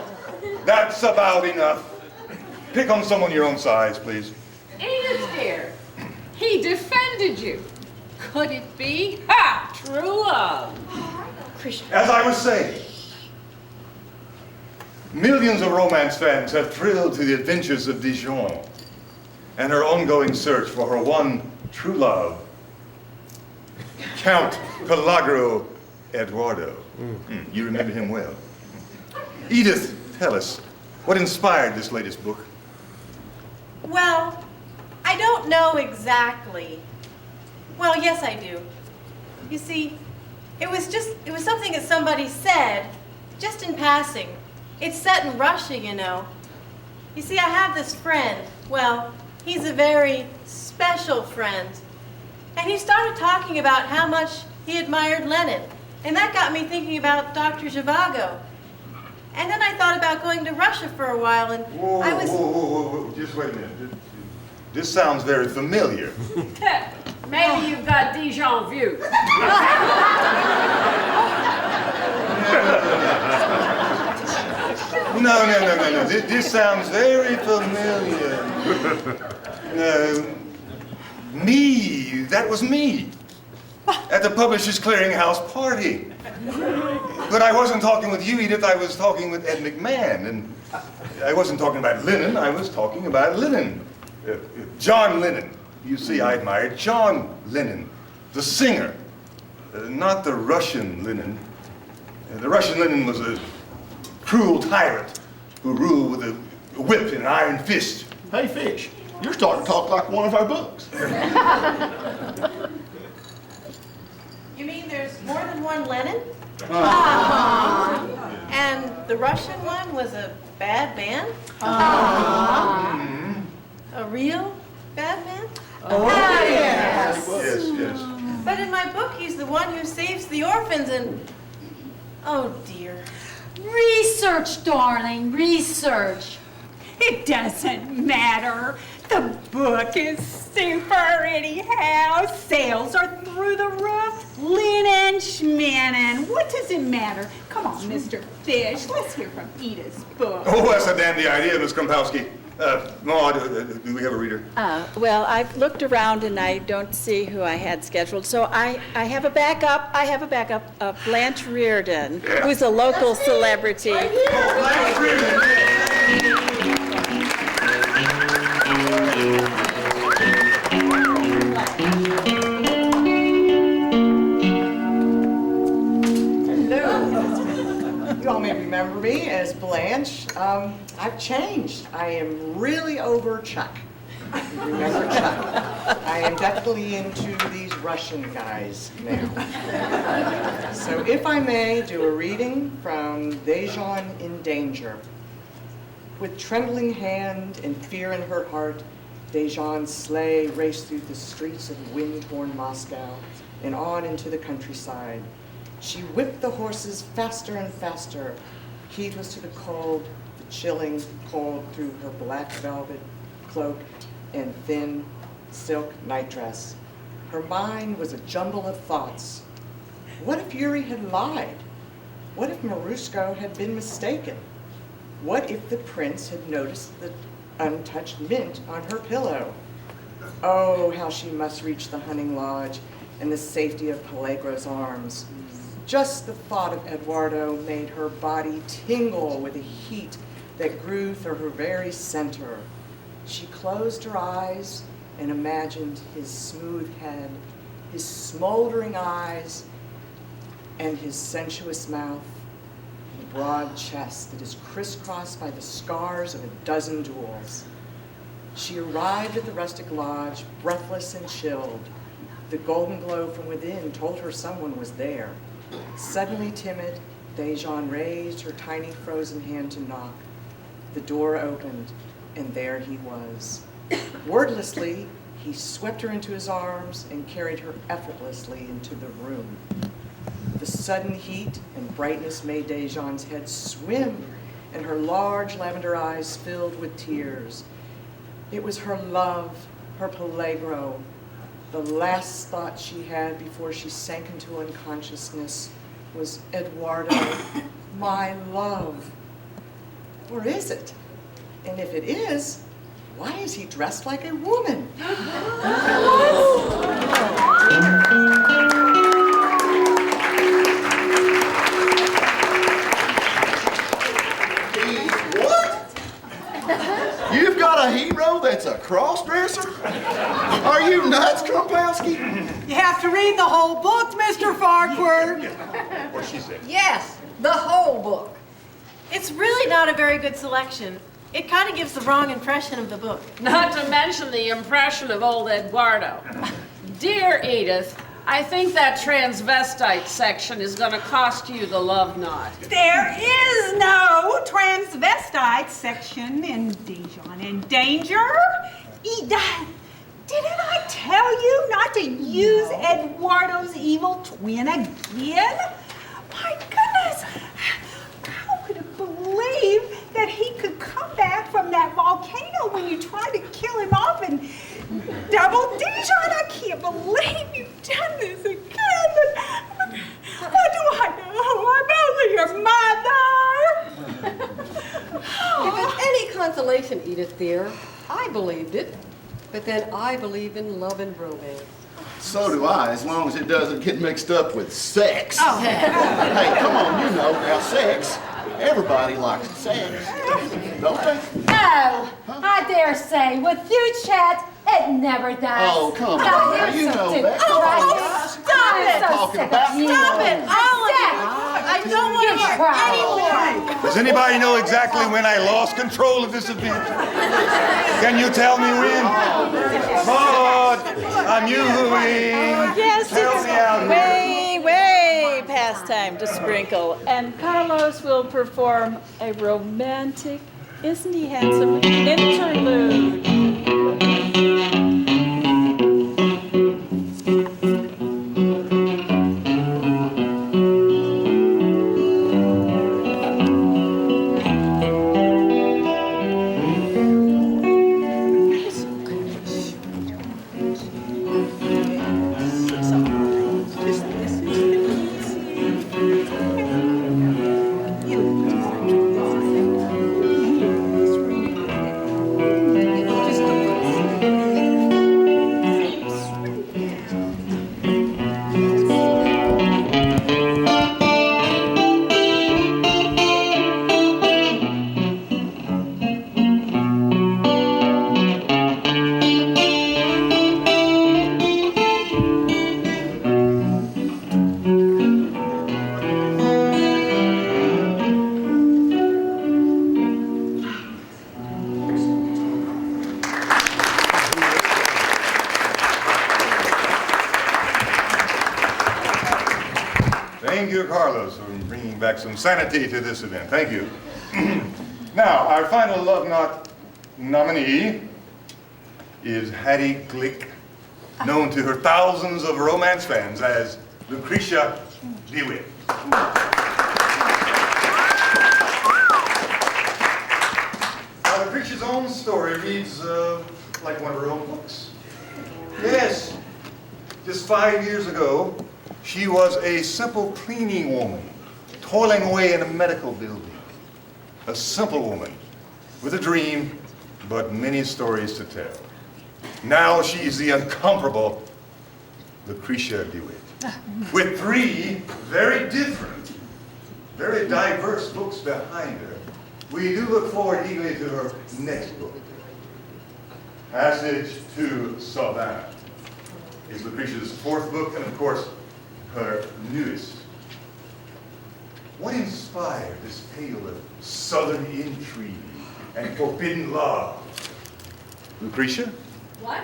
that's about enough. Pick on someone your own size, please. Edith, dear, he defended you. Could it be? Ha! True love. As I was saying, millions of romance fans have thrilled to the adventures of Dijon and her ongoing search for her one true love, Count Pelagro Eduardo. You remember him well. Edith, tell us, what inspired this latest book? Well, I don't know exactly. Well, yes, I do. You see, it was something that somebody said, just in passing. It's set in Russia, you know. You see, I have this friend. Well, he's a very special friend. And he started talking about how much he admired Lenin. And that got me thinking about Dr. Zhivago. And then I thought about going to Russia for a while, and I was... Whoa, just wait a minute. This sounds very familiar. Maybe you've got Dijon view. No. This sounds very familiar. Me, that was me. At the Publishers Clearinghouse party. But I wasn't talking with you, Edith, I was talking with Ed McMahon. And I wasn't talking about Lennon, I was talking about Lennon. John Lennon. You see, I admired John Lennon, the singer, not the Russian Lennon. The Russian Lennon was a cruel tyrant who ruled with a whip and an iron fist. Hey, Fish, you're starting to talk like one of our books. You mean there's more than one Lenin? And the Russian one was a bad man? A real bad man? Yes. But in my book, he's the one who saves the orphans and... Oh, dear. Research, darling, research. It doesn't matter. The book is super anyhow. Sales are through the roof. Linen, schminin. What does it matter? Come on, Mr. Fish. Let's hear from Edith's book. Oh, that's a dandy idea, Miss Kompowski. Maud, do we have a reader? Well, I've looked around and I don't see who I had scheduled, so I have a backup. Blanche Reardon, who's a local celebrity. Blanche Reardon! You all may remember me as Blanche. I've changed. I am really over Chuck. Remember Chuck? I am definitely into these Russian guys now. So if I may do a reading from Dijon in Danger. With trembling hand and fear in her heart, Dijon's sleigh raced through the streets of wind-torn Moscow and on into the countryside. She whipped the horses faster and faster. Heat was to the cold, the chilling cold through her black velvet cloak and thin silk nightdress. Her mind was a jumble of thoughts. What if Yuri had lied? What if Marushko had been mistaken? What if the prince had noticed the untouched mint on her pillow? Oh, how she must reach the hunting lodge and the safety of Pelagro's arms. Just the thought of Eduardo made her body tingle with a heat that grew through her very center. She closed her eyes and imagined his smooth head, his smoldering eyes, and his sensuous mouth, and broad chest that is crisscrossed by the scars of a dozen duels. She arrived at the rustic lodge, breathless and chilled. The golden glow from within told her someone was there. Suddenly timid, Dejan raised her tiny frozen hand to knock. The door opened, and there he was. Wordlessly, he swept her into his arms and carried her effortlessly into the room. The sudden heat and brightness made Dejan's head swim, and her large lavender eyes filled with tears. It was her love, her Peligro. The last thought she had before she sank into unconsciousness was, Eduardo, my love. Or is it? And if it is, why is he dressed like a woman? You've got a hero that's a cross-dresser? Are you nuts, Krumpowski? You have to read the whole book, Mr. Farquhar. What she said. Yes, the whole book. It's really not a very good selection. It kind of gives the wrong impression of the book. Not to mention the impression of old Eduardo. Dear Edith, I think that transvestite section is going to cost you the love knot. There is no transvestite section in Dijon in Danger. Eda, didn't I tell you not to use Eduardo's evil twin again? My goodness, how could have believed that he could come back from that volcano when you tried to kill him off and double Dijon? I can't believe you've done this again. But what do I know? I'm only your mother. If it's any consolation, Edith dear, I believed it. But then I believe in love and romance. So do I, as long as it doesn't get mixed up with sex. Oh. Hey, come on, you know, now sex, everybody likes sex, don't they? Oh, I dare say, with you, Chet, it never does. Oh, come Now, on, you're you so know stupid, that. right? Stop it! I'm so Talking sick about of you. Stop it, all of you. I don't want to hear any more. Does anybody know exactly when I lost control of this event? Can you tell me when? Maud, I'm using. Yes, Help me out it's here. way past time to sprinkle. And Carlos will perform a romantic, isn't he handsome, interlude. Thank you, Carlos, for bringing back some sanity to this event. Thank you. Now, our final Love Knot nominee is Hattie Glick, known to her thousands of romance fans as Lucretia DeWitt. Now, Lucretia's own story reads like one of her own books. Yes, just 5 years ago, she was a simple cleaning woman, toiling away in a medical building. A simple woman with a dream, but many stories to tell. Now she's the incomparable Lucretia DeWitt. With 3 very different, very diverse books behind her, we do look forward eagerly to her next book. Passage to Savannah is Lucretia's 4th book, and of course, her newest. What inspired this tale of southern intrigue and forbidden love? Lucretia? What?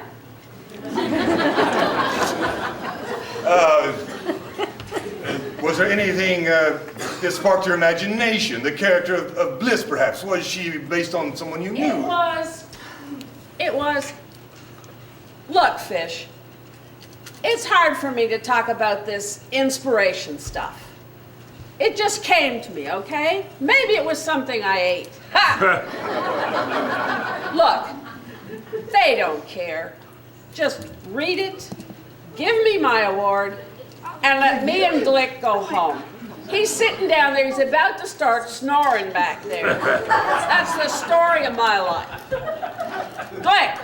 Was there anything that sparked your imagination? The character of Bliss, perhaps? Was she based on someone you knew? It was. Look, Fish, it's hard for me to talk about this inspiration stuff. It just came to me, okay? Maybe it was something I ate. Ha! Look, they don't care. Just read it, give me my award, and let me and Glick go home. He's sitting down there, he's about to start snoring back there. That's the story of my life. Glick!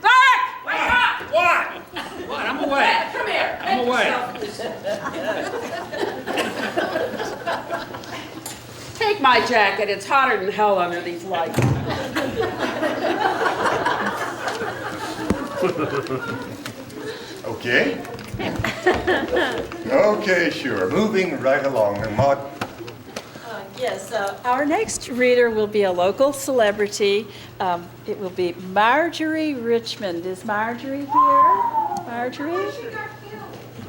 Glick! Wake up! What? What? I'm awake. Come here. I'm awake. Take my jacket, it's hotter than hell under these lights. Okay. Okay, sure. Moving right along. And Maud? Yes, our next reader will be a local celebrity. It will be Marjorie Richmond. Is Marjorie here? Marjorie?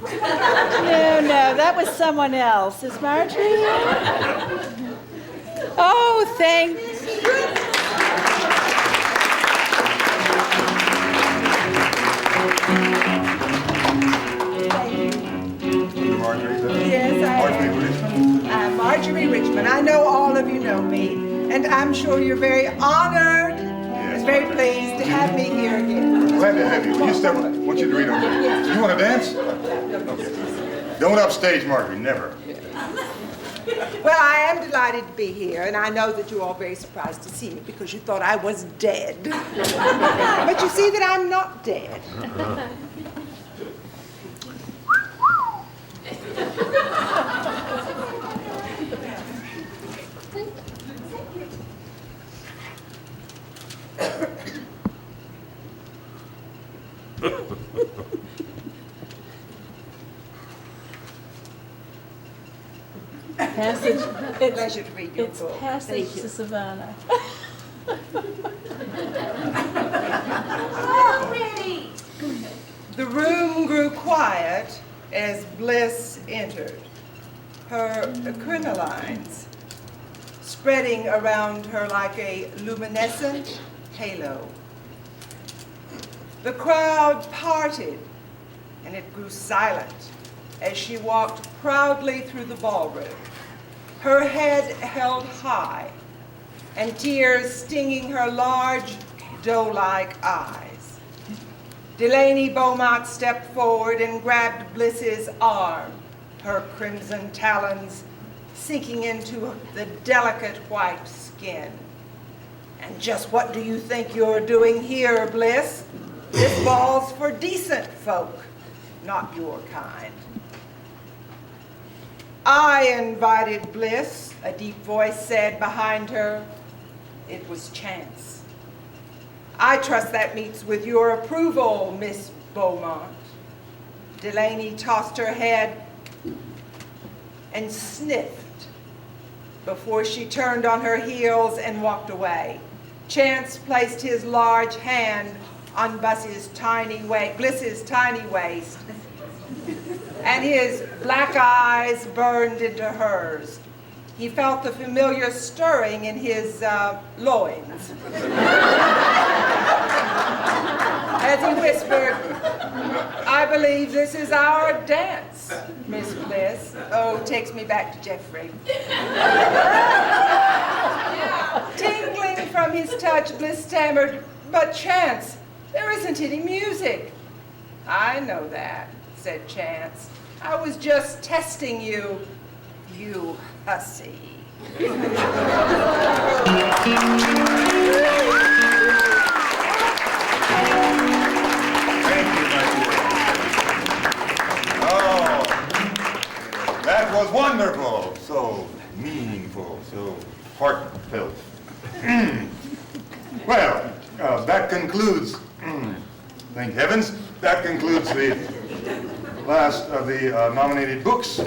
No, that was someone else. Is Marjorie here? Oh, thanks. Yes, I'm Marjorie Richmond. I know all of you know me, and I'm sure you're very honored and very pleased to have me here again. Glad to have you. Will you step? I want you to read on there. You want to dance? Okay. Don't upstage, Marjorie. Never. Well, I am delighted to be here, and I know that you're all very surprised to see me because you thought I was dead. But you see that I'm not dead. Passage. Pleasure to read your It's book. Passage Thank you. to Savannah. The room grew quiet as Bliss entered, her crinolines spreading around her like a luminescent halo. The crowd parted, and it grew silent as she walked proudly through the ballroom, her head held high, and tears stinging her large, doe-like eyes. Delaney Beaumont stepped forward and grabbed Bliss's arm, her crimson talons sinking into the delicate white skin. And just what do you think you're doing here, Bliss? This ball's for decent folk, not your kind. I invited Bliss, a deep voice said behind her. It was chance. I trust that meets with your approval, Miss Beaumont. Delaney tossed her head and sniffed before she turned on her heels and walked away. Chance placed his large hand on Bliss's tiny waist, and his black eyes burned into hers. He felt the familiar stirring in his loins. As he whispered, I believe this is our dance, Miss Bliss. Oh, takes me back to Jeffrey. Tingling from his touch, Bliss stammered, but Chance, there isn't any music. I know that, said Chance. I was just testing you, you hussy. That was wonderful, so meaningful, so heartfelt. Well, that concludes, thank heavens, that concludes the last of the nominated books.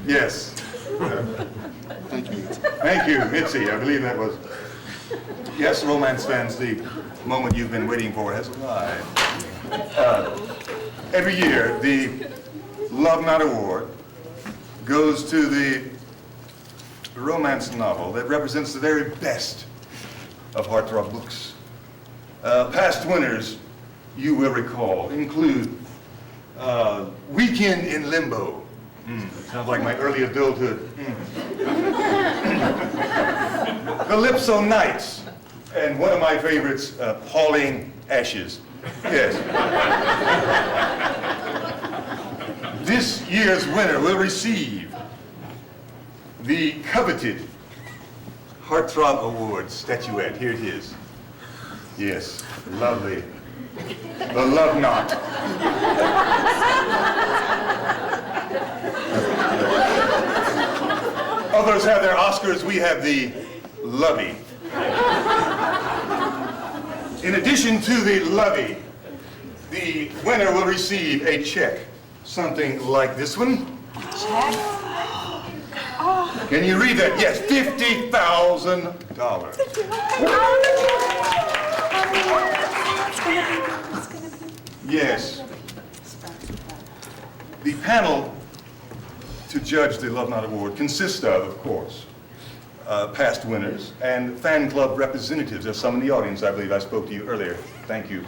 Yes. Thank you. Thank you, Mitzi. I believe that was, yes, romance fans, the moment you've been waiting for has arrived. Every year, the Love Not Award goes to the romance novel that represents the very best of heartthrob books. Past winners, you will recall, include Weekend in Limbo. Sounds like my early adulthood. Calypso Nights, and one of my favorites, Hauling Ashes. Yes. This year's winner will receive the coveted Heartthrob Award statuette. Here it is. Yes, lovely. The Love Knot. Others have their Oscars, we have the Lovey. In addition to the Lovey, the winner will receive a check, something like this one. Check? Can you read that? Yes, $50,000. Yes. The panel to judge the Love Not Award consists of course, past winners and fan club representatives. There's some in the audience, I believe I spoke to you earlier. Thank you.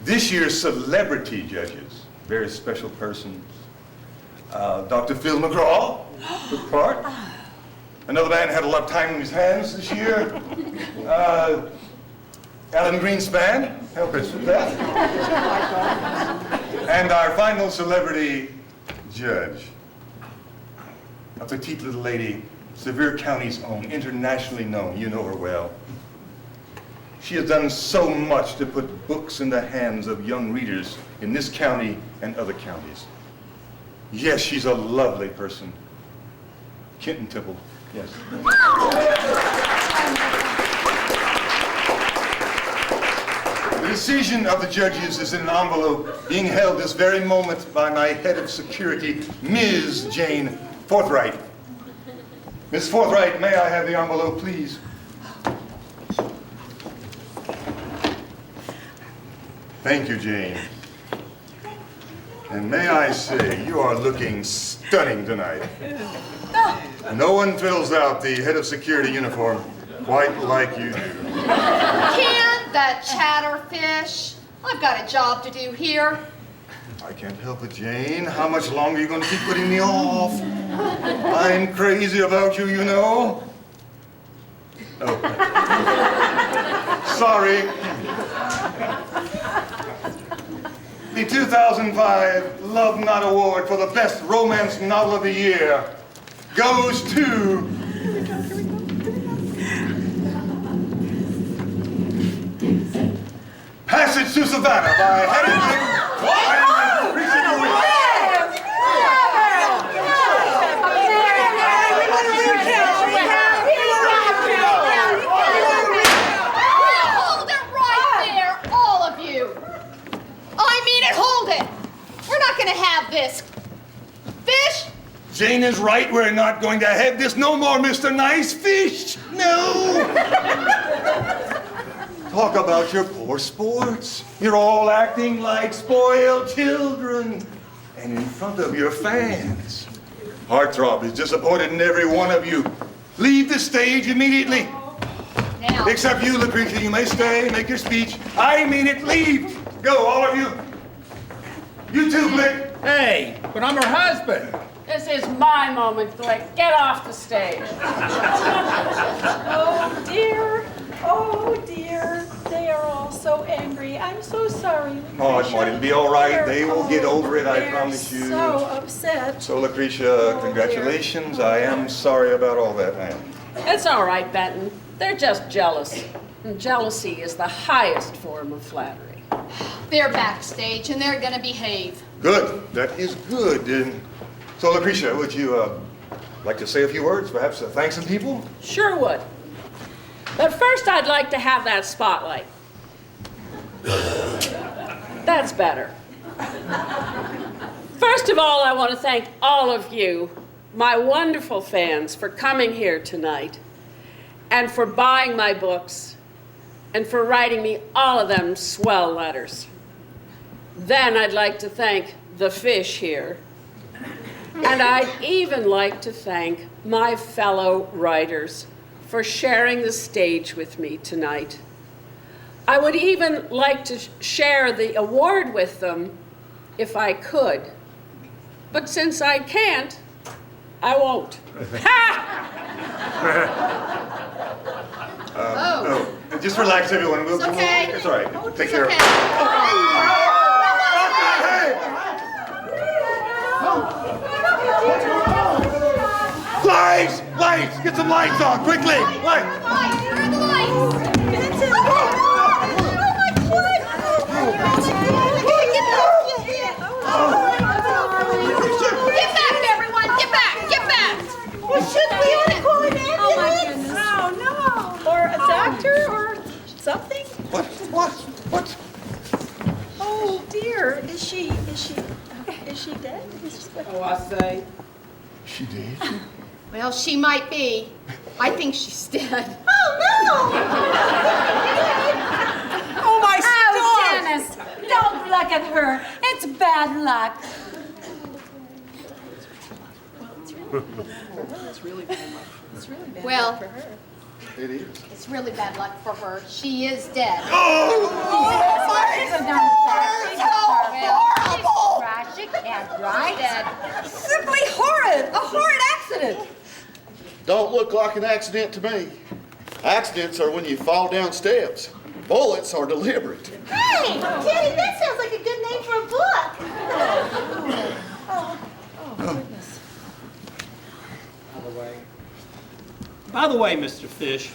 This year's celebrity judges, very special persons. Dr. Phil McGraw took part. Another man had a lot of time in his hands this year. Alan Greenspan, help us with that. And our final celebrity judge, a petite little lady, Sevier County's own, internationally known. You know her well. She has done so much to put books in the hands of young readers in this county and other counties. Yes, she's a lovely person. Kenton Temple, yes. The decision of the judges is in an envelope being held this very moment by my head of security, Ms. Jane Forthright. Miss Forthright, may I have the envelope, please? Thank you, Jane. And may I say, you are looking stunning tonight. No one fills out the head of security uniform quite like you do. Can't that chatterfish? I've got a job to do here. I can't help it, Jane. How much longer are you going to keep putting me off? I'm crazy about you, you know. Oh. Sorry. The 2005 Love Not Award for the Best Romance Novel of the Year goes to... Passage to Savannah by Hold it right there, all of you. I mean it, hold it. We're not going to have this. Fish? Jane is right, we're not going to have this. No more Mr. Nice Fish. No. Talk about your poor sports. You're all acting like spoiled children. And in front of your fans. Heartthrob is disappointed in every one of you. Leave the stage immediately. Now. Except you, Lucretia. You may stay, make your speech. I mean it. Leave. Go, all of you. You too, Blick. Hey, but I'm her husband. This is my moment, Glick. Get off the stage. Oh dear, oh dear. They are all so angry. I'm so sorry. Oh, it'll be all right. They will get over it, I They're promise you. so upset. So, Lucretia, congratulations. I am sorry about all that, I am. It's all right, Benton. They're just jealous. And jealousy is the highest form of flattery. They're backstage and they're going to behave. Good. That is good. So, Lucretia, would you like to say a few words, perhaps thank some people? Sure would. But first I'd like to have that spotlight. That's better. First of all, I want to thank all of you, my wonderful fans, for coming here tonight and for buying my books and for writing me all of them swell letters. Then I'd like to thank the fish here. And I'd even like to thank my fellow writers for sharing the stage with me tonight. I would even like to share the award with them if I could. But since I can't, I won't. No, just relax, everyone. It's okay. It's all right. Take care of it. Lights! Lights! Get some lights on, quickly! Lights! Where are the lights? Get back, everyone! Get back! Get back! Well, should we call an ambulance? Oh my goodness. No, no. Or a doctor or something? What? Oh dear, is she dead? Oh, I say. She did? Well, she might be. I think she's dead. Oh no! Oh, my Oh, stars! Dennis, don't look at her. It's bad luck. Well, It is. it's really bad luck for her. She is dead. Horrible! Tragic and right? Simply horrid! A horrid accident! Don't look like an accident to me. Accidents are when you fall down steps. Bullets are deliberate. Hey, Teddy, that sounds like a good name for a book. By the way, Mr. Fish,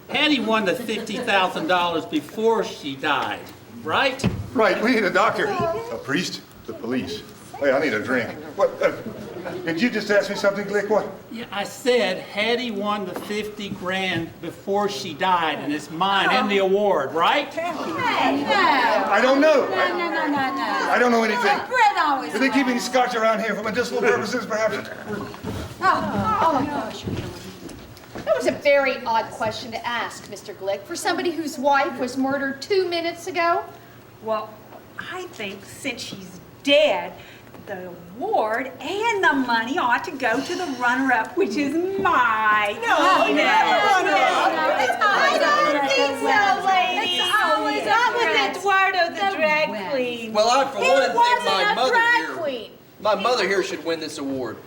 Hattie won the $50,000 before she died, right? Right, we need a doctor. A priest? The police. Hey, I need a drink. What? Did you just ask me something, Glick? What? Yeah, I said Hattie won the 50 grand before she died, and it's mine and the award, right? Hey, no. I don't know. No. I don't know anything. Brett always Do they keep any scotch around here for medicinal purposes, perhaps? Oh my gosh. That was a very odd question to ask, Mr. Glick, for somebody whose wife was murdered 2 minutes ago. Well, I think since she's dead, the award and the money ought to go to the runner-up, which is mine. No. I don't think so, ladies. It's always Not a with threat. Eduardo, the The drag win. queen. Well, I, for He one, think wasn't my a mother drag here, queen. my mother here should win this award.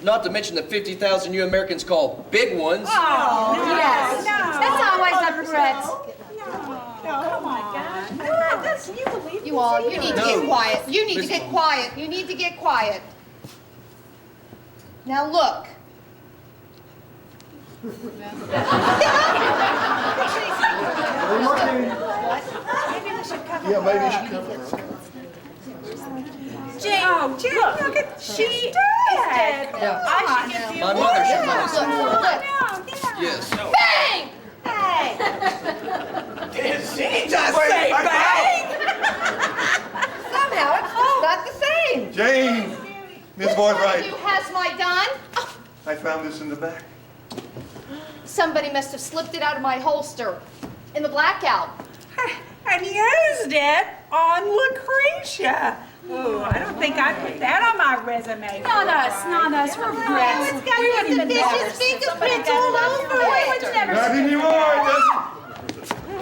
Not to mention the 50,000 you Americans call big ones. Oh, Yes. That's always a threat. Oh my gosh. Can you believe You all, you need to No. get quiet. You need to Miss- get quiet. You need to get quiet. Now look. Yeah, maybe you should cover her. Jane, look at she's dead. I should give you My mother should win this Look, award. Yes. bang! Did she just say bang? Somehow it's not the same. Jane! This boy's Which one of right. you has my gun? Oh, I found this in the back. somebody must have slipped it out of my holster in the blackout. And used it on Lucretia. Oh, I don't think I put that on my resume. Not us, we're Brits. It's got We wouldn't even know. vicious fingerprints all over We it. would never. Not anymore, it doesn't.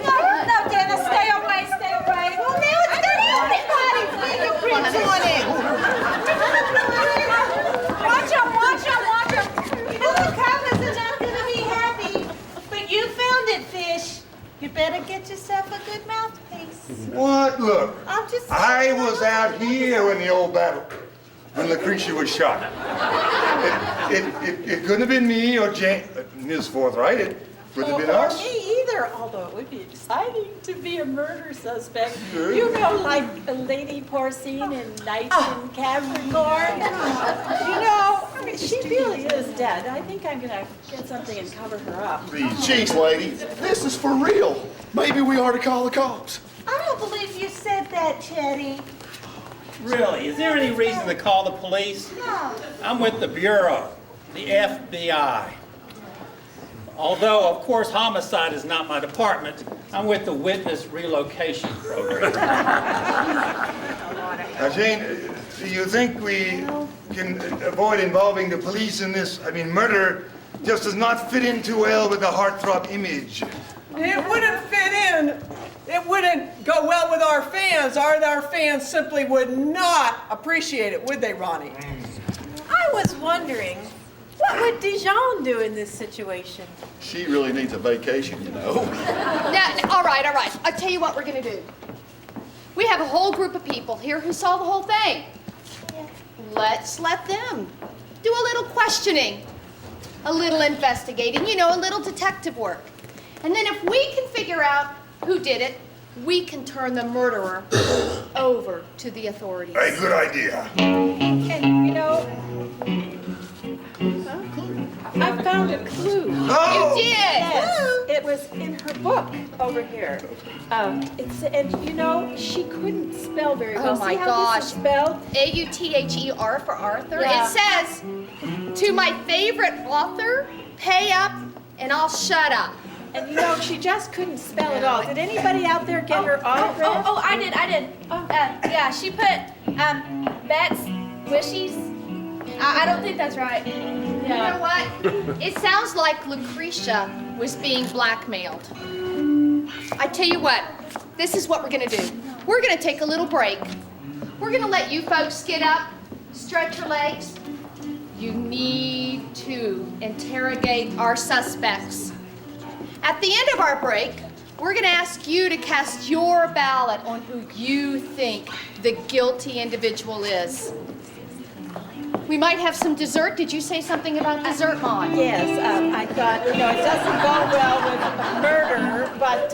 No, Dennis, stay away, stay away. Well, now it's got everybody's fingerprints on it. Watch him. Well, the coppers are not going to be happy. But you found it, Fish. You better get yourself a good mouthpiece. What? Look, I'm just I was out here when the old battle, when Lucretia was shot. It couldn't have been me or Jane. Ms. Forthright, it could have been Or us. me either, although it would be exciting to be a murder suspect. Sure. You know, like Lady Porcine in Knights in Capricorn. Yeah, I think I'm gonna get something and cover her up. Jeez, lady, this is for real. Maybe we ought to call the cops. I don't believe you said that, Teddy. Really, is there any reason to call the police? No. I'm with the Bureau, the FBI. Although, of course, homicide is not my department, I'm with the Witness Relocation Program. Now, Jane, do you think we can avoid involving the police in this? I mean, murder just does not fit in too well with the heartthrob image. It wouldn't fit in. It wouldn't go well with our fans. Our fans simply would not appreciate it, would they, Ronnie? I was wondering, what would Dijon do in this situation? She really needs a vacation, you know. Now, all right. I'll tell you what we're going to do. We have a whole group of people here who saw the whole thing. Let's let them do a little questioning, a little investigating, you know, a little detective work. And then if we can figure out who did it, we can turn the murderer over to the authorities. A good idea. And, you know, I found a clue. Oh! You did? Yes, it was in her book over here. And you know, she couldn't spell very well. Oh my See how gosh. this is spelled? A-U-T-H-E-R for Arthur. Yeah. It says, to my favorite author, pay up and I'll shut up. And you know, she just couldn't spell it all. Did anybody out there get her autograph? Oh, I did. Yeah, she put, Bet's wishes. I don't think that's right. You know what? It sounds like Lucretia was being blackmailed. I tell you what, this is what we're gonna do. We're gonna take a little break. We're gonna let you folks get up, stretch your legs. You need to interrogate our suspects. At the end of our break, we're gonna ask you to cast your ballot on who you think the guilty individual is. We might have some dessert. Did you say something about dessert, Maude? Yes, I thought, you know, it doesn't go well with murder, but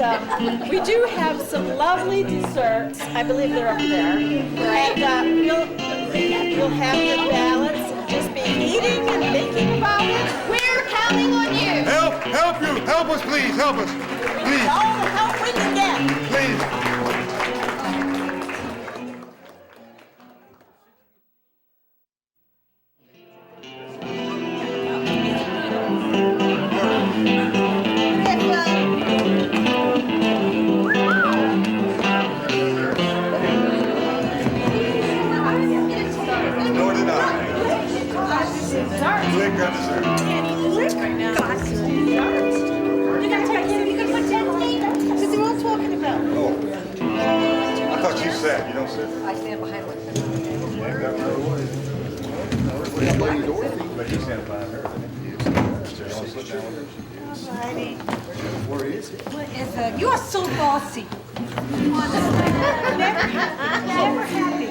we do have some lovely desserts. I believe they're up there. And you'll have your ballots. Just be eating and thinking about it. We're counting on you. Help us, please, help us. Please. All the help we can get. Please. You don't sit. I stand behind what Lady Dorothy. But you stand behind her. Alrighty. Where is it? What is it? You are so bossy. Never happy.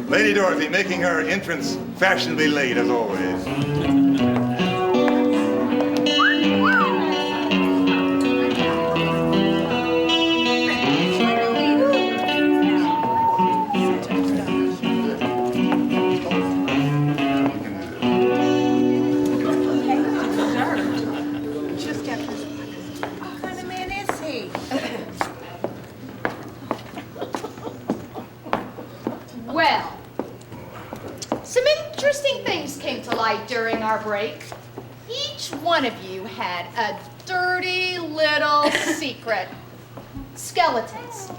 Lady Dorothy making her entrance fashionably late as always. Well, some interesting things came to light during our break. Each one of you had a dirty little secret. Skeletons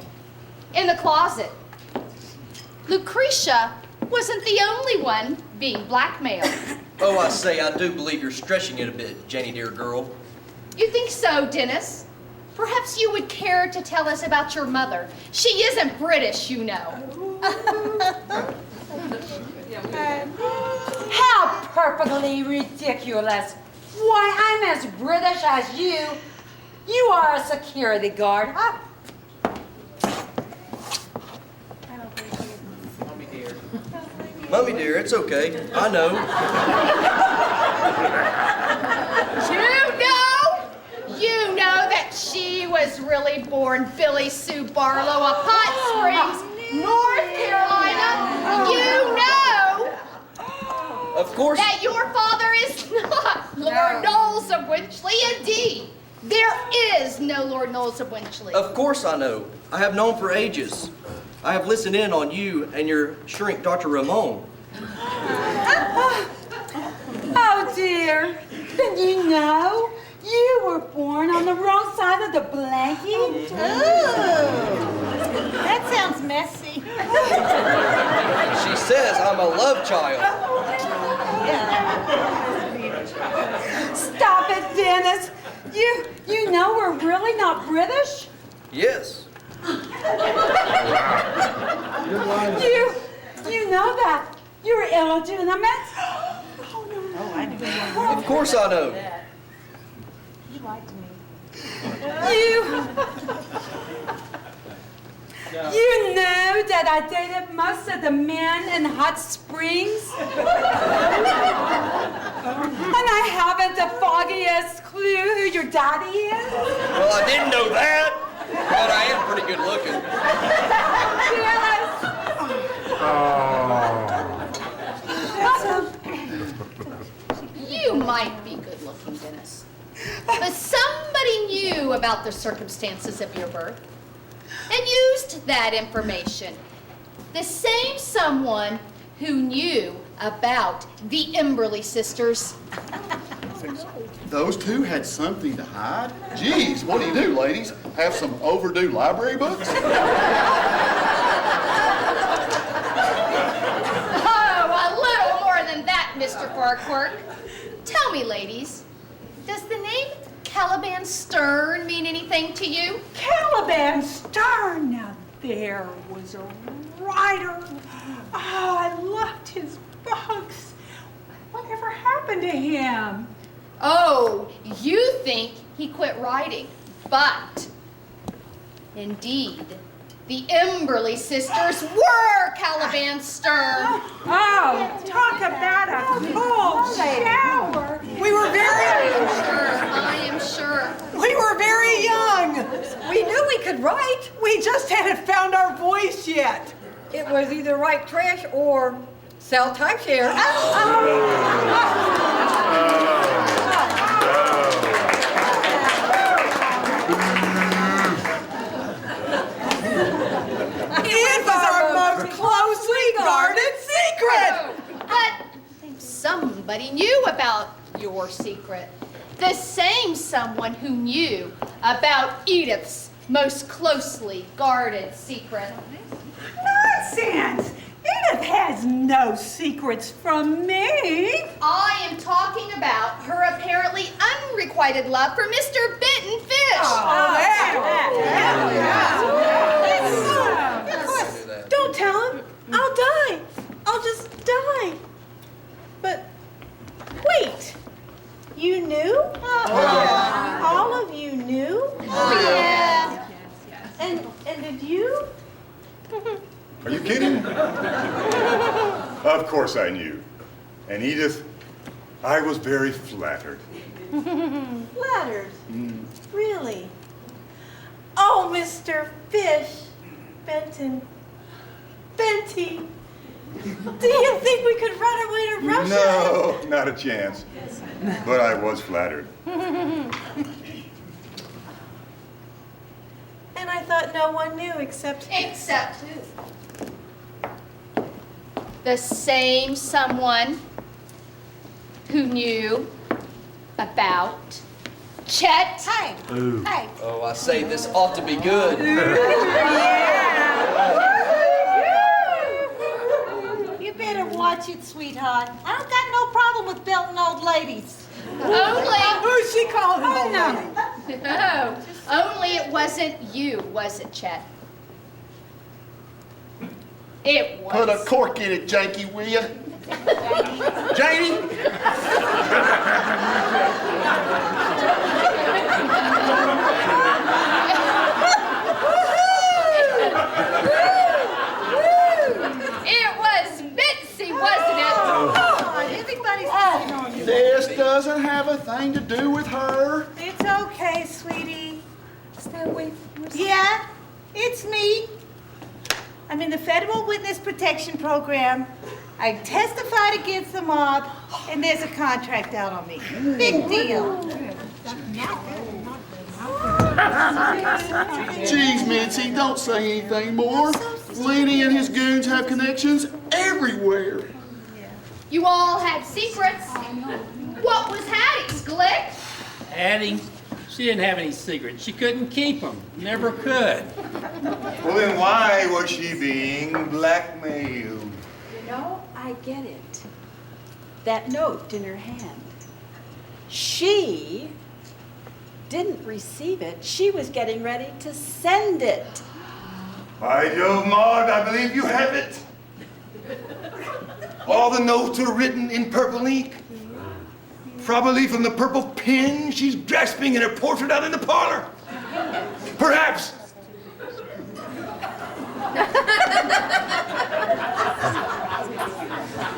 in the closet. Lucretia wasn't the only one being blackmailed. Oh, I say, I do believe you're stretching it a bit, Jenny, dear girl. You think so, Dennis? Perhaps you would care to tell us about your mother. She isn't British, you know. How perfectly ridiculous. Why, I'm as British as you. You are a security guard, huh? Mummy dear, it's okay. I know. You know that she was really born Billy Sue Barlow of Hot Springs, North Carolina. You know. Of course. that your father is not Lord Knowles of Winchley. Indeed, there is no Lord Knowles of Winchley. Of course I know. I have known for ages. I have listened in on you and your shrink, Dr. Ramon. Oh dear, then you know you were born on the wrong side of the blanket. That sounds messy. She says I'm a love child. Stop it, Dennis. You know we're really not British. Yes. You know that you're illegitimate. Of course I know. You lied to me. You know that I dated most of the men in Hot Springs? And I haven't the foggiest clue who your daddy is? Well, I didn't know that, but I am pretty good looking. You might be good looking, Dennis, but somebody knew about the circumstances of your birth and used that information. The same someone who knew about the Emberley sisters. Those two had something to hide? Geez, what do you do, ladies? Have some overdue library books? Oh, a little more than that, Mr. Farquhar. Tell me, ladies, does the name Caliban Stern mean anything to you? Caliban Stern. Now there was a writer. Oh, I loved his books. Whatever happened to him? Oh, you think he quit writing, but indeed, the Emberley sisters were Caliban Stern. Oh, talk about a cold shower. We were I am sure. We were very young. We knew we could write. We just hadn't found our voice yet. It was either write trash or sell timeshare. It was our most closely guarded secret. But somebody knew about your secret. The same someone who knew about Edith's most closely guarded secret. Nonsense! Edith has no secrets from me. I am talking about her apparently unrequited love for Mr. Benton Fish. Don't tell him. I'll die. I'll just die. But wait. You knew? All of you knew? Yeah. And did you? Are you kidding? Of course I knew. And Edith, I was very flattered. Flattered? Really? Oh, Mr. Fish. Benton. Benty. Do you think we could run away to Russia? No, not a chance. But I was flattered. And I thought no one knew except... Except who? The same someone who knew about Chet. Hey. Ooh. Hey. Oh, I say this ought to be good. You better watch it, sweetheart. I don't got no problem with belting old ladies. Who's she calling old lady? No, only it wasn't you, was it, Chet? It was. Put a cork in it, Janky, will ya? Janie? It was Bitsy, wasn't it? Everybody's picking on you. This doesn't have a thing to do with her. It's okay, sweetie. Stay away from her. Yeah, it's me. I'm in the Federal Witness Protection Program. I testified against the mob, and there's a contract out on me. Big deal. Geez, Mitzi, don't say anything more. Lenny and his goons have connections everywhere. You all had secrets. What was Hattie's, Glick? Hattie, she didn't have any secrets. She couldn't keep them. Never could. Well, then why was she being blackmailed? You know, I get it. That note in her hand. She didn't receive it. She was getting ready to send it. By Jove, Maud, I believe you have it. All the notes are written in purple ink. Probably from the purple pen she's grasping in her portrait out in the parlor. Perhaps.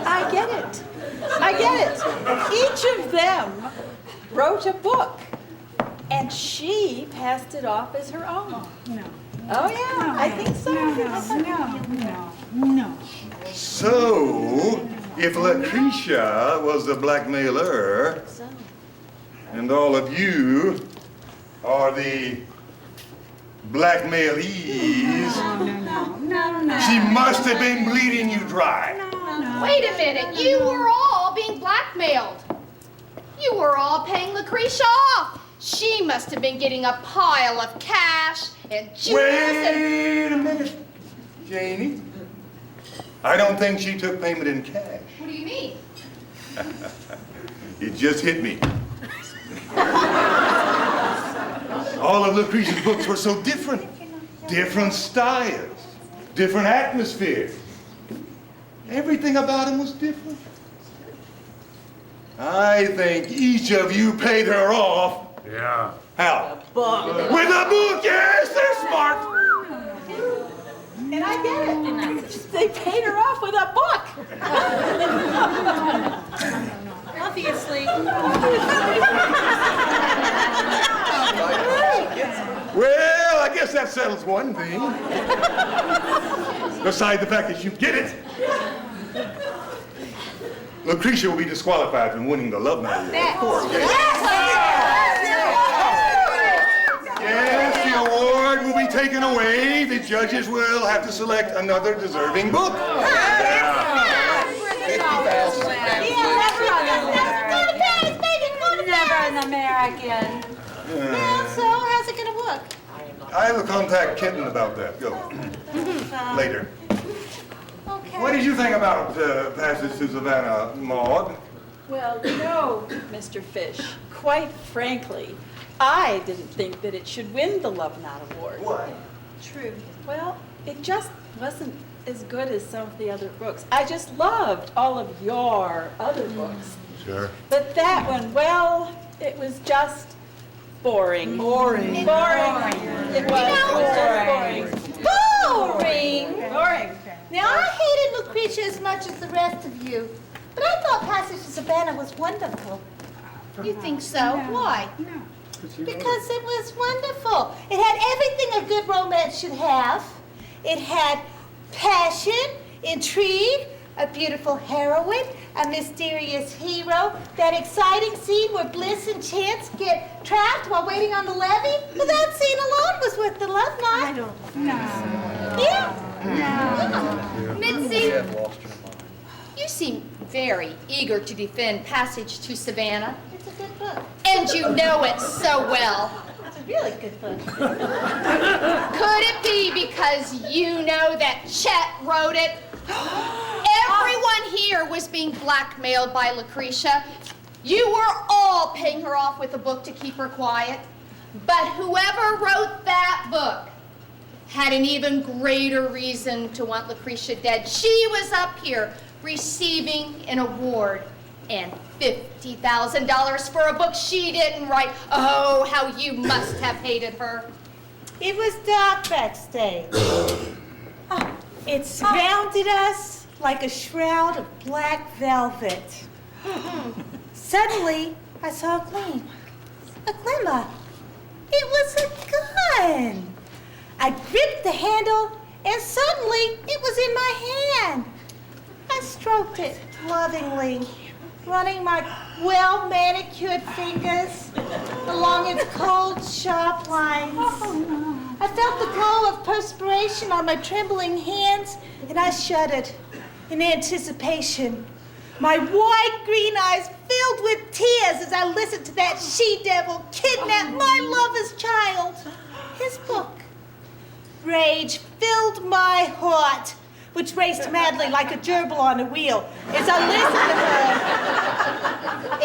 I get it. I get it. Each of them wrote a book, and she passed it off as her own. No. Oh, yeah, I think so. No. So, if Lucretia was the blackmailer, and all of you are the blackmailees, she must have been bleeding you dry. Wait a minute. You were all being blackmailed. You were all paying Lucretia off. She must have been getting a pile of cash and jewels Wait a minute, Janie. I don't think she took payment in cash. What do you mean? It just hit me. All of Lucretia's books were so different. Different styles, different atmospheres. Everything about them was different. I think each of you paid her off. Yeah. How? With a book, yes, they're smart. And I get it. They paid her off with a book. Obviously. Well, I guess that settles one thing. Besides the fact that you get it. Lucretia will be disqualified from winning the Love Night Award. Of course. Yes, the award will be taken away. The judges will have to select another deserving book. Never an American. Well, so how's it gonna work? I will contact Kitten about that. Go. Later. Okay. What did you think about Passage to Savannah, Maud? Well, you know, Mr. Fish, quite frankly, I didn't think that it should win the Love Not Award. Why? True. Well, it just wasn't as good as some of the other books. I just loved all of your other books. Sure. But that one, well, it was just boring. Boring. It was boring. Boring. Boring. Now, I hated Lucretia as much as the rest of you, but I thought Passage to Savannah was wonderful. You think so? Why? Because it was wonderful. It had everything a good romance should have. It had passion, intrigue, a beautiful heroine, a mysterious hero, that exciting scene where Bliss and Chance get trapped while waiting on the levee. Well, that scene alone was worth the love night. I don't know. Yeah. Mitzi, you seem very eager to defend Passage to Savannah. It's a good book. And you know it so well. It's a really good book. Could it be because you know that Chet wrote it? Everyone here was being blackmailed by Lucretia. You were all paying her off with a book to keep her quiet. But whoever wrote that book had an even greater reason to want Lucretia dead. She was up here receiving an award and $50,000 for a book she didn't write. Oh, how you must have hated her. It was dark backstage. It surrounded us like a shroud of black velvet. Suddenly, I saw a gleam, a glimmer. It was a gun. I gripped the handle, and suddenly, it was in my hand. I stroked it lovingly, running my well-manicured fingers along its cold, sharp lines. I felt the glow of perspiration on my trembling hands, and I shuddered in anticipation. My wide green eyes filled with tears as I listened to that she-devil kidnap my lover's child. His book. Rage filled my heart, which raced madly like a gerbil on a wheel as I listened to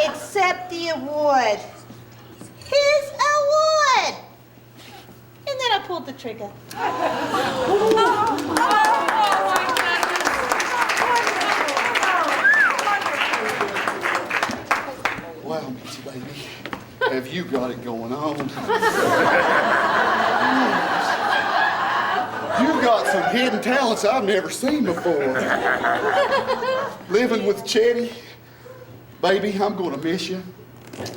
her. Accept the award. His award! And then I pulled the trigger. Wow, Mitzi, baby, have you got it going on? You've got some hidden talents I've never seen before. Living with Chetty, baby, I'm going to miss you.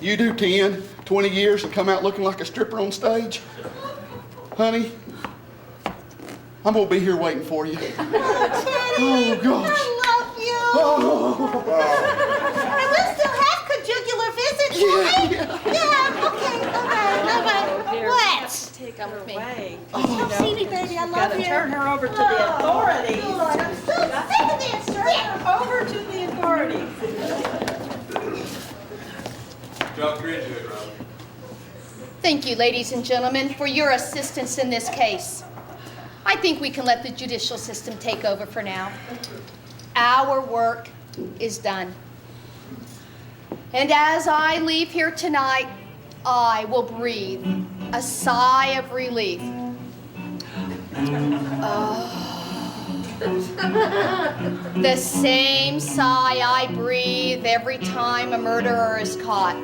You do 10, 20 years and come out looking like a stripper on stage. Honey, I'm going to be here waiting for you. Oh, Teddy, gosh. I love you. Oh. And we'll still have conjugular visits, will we? Yeah, okay, all right. What? Come with me. Come see me, baby, I love Gotta you. turn her over to the authorities. Oh, Lord, I'm so sick of this. Turn her over to the authorities. Job great, Rob. Thank you, ladies and gentlemen, for your assistance in this case. I think we can let the judicial system take over for now. Our work is done. And as I leave here tonight, I will breathe a sigh of relief. The same sigh I breathe every time a murderer is caught.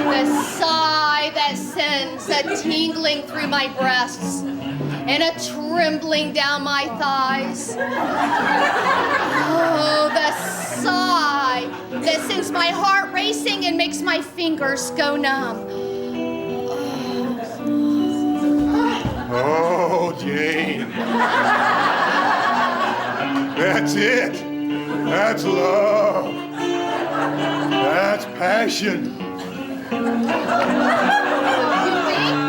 The sigh that sends a tingling through my breasts and a trembling down my thighs. Oh, the sigh that sends my heart racing and makes my fingers go numb. Oh, Jane. That's it. That's love. That's passion.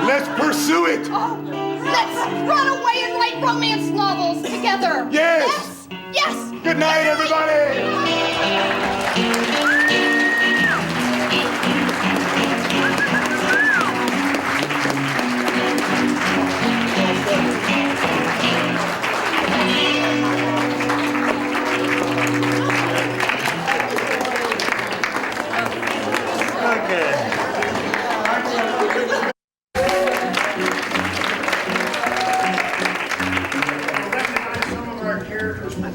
Let's pursue it. Oh, let's run away and write romance novels together. Yes. Yes. Good night, everybody.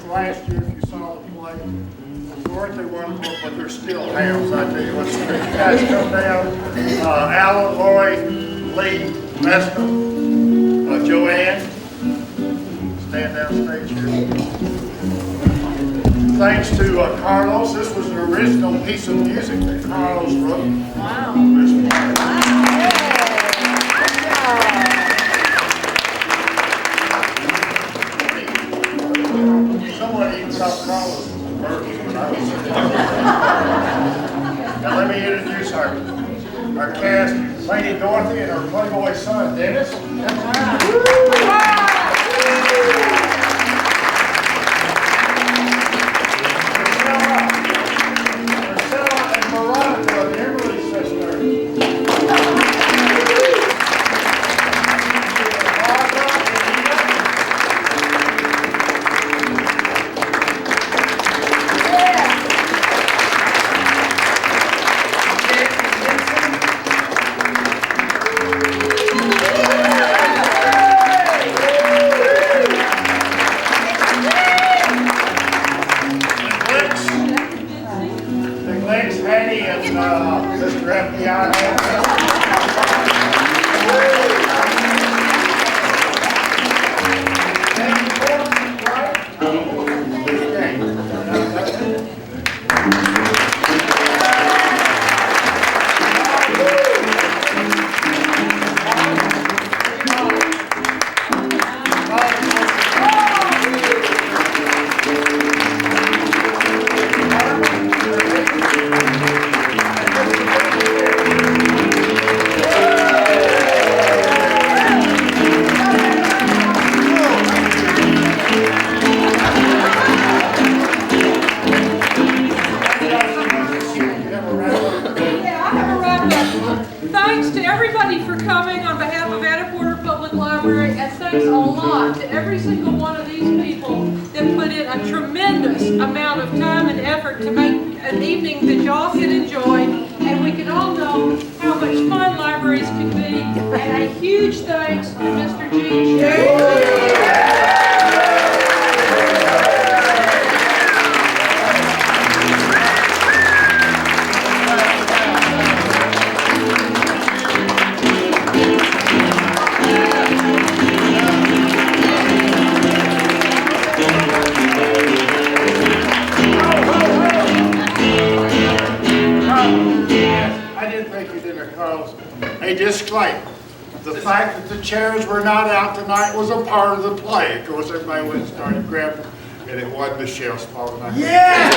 Last year, if you saw the play, weren't they wonderful? But they're still hounds, I tell you what. You guys come down. Alan, Lloyd, Lee, Vesta, Joanne, stand down stage here. Thanks to Carlos, this was an original piece of music that Carlos wrote. Wow. Someone even thought Carlos was a virgin when I was Now let me introduce our cast, Lady Dorothy and her Playboy son, Dennis. Priscilla and Veronica, the Emily sisters. every single one of these people that put in a tremendous amount of time and effort to make an evening that y'all can enjoy, and we can all know how much fun libraries can be. And a huge thanks to Mr. Gene Sherry. A disclaimer. The fact that the chairs were not out tonight was a part of the play. Of course, everybody went and started grabbing, and it wasn't Michelle's fault. Yeah!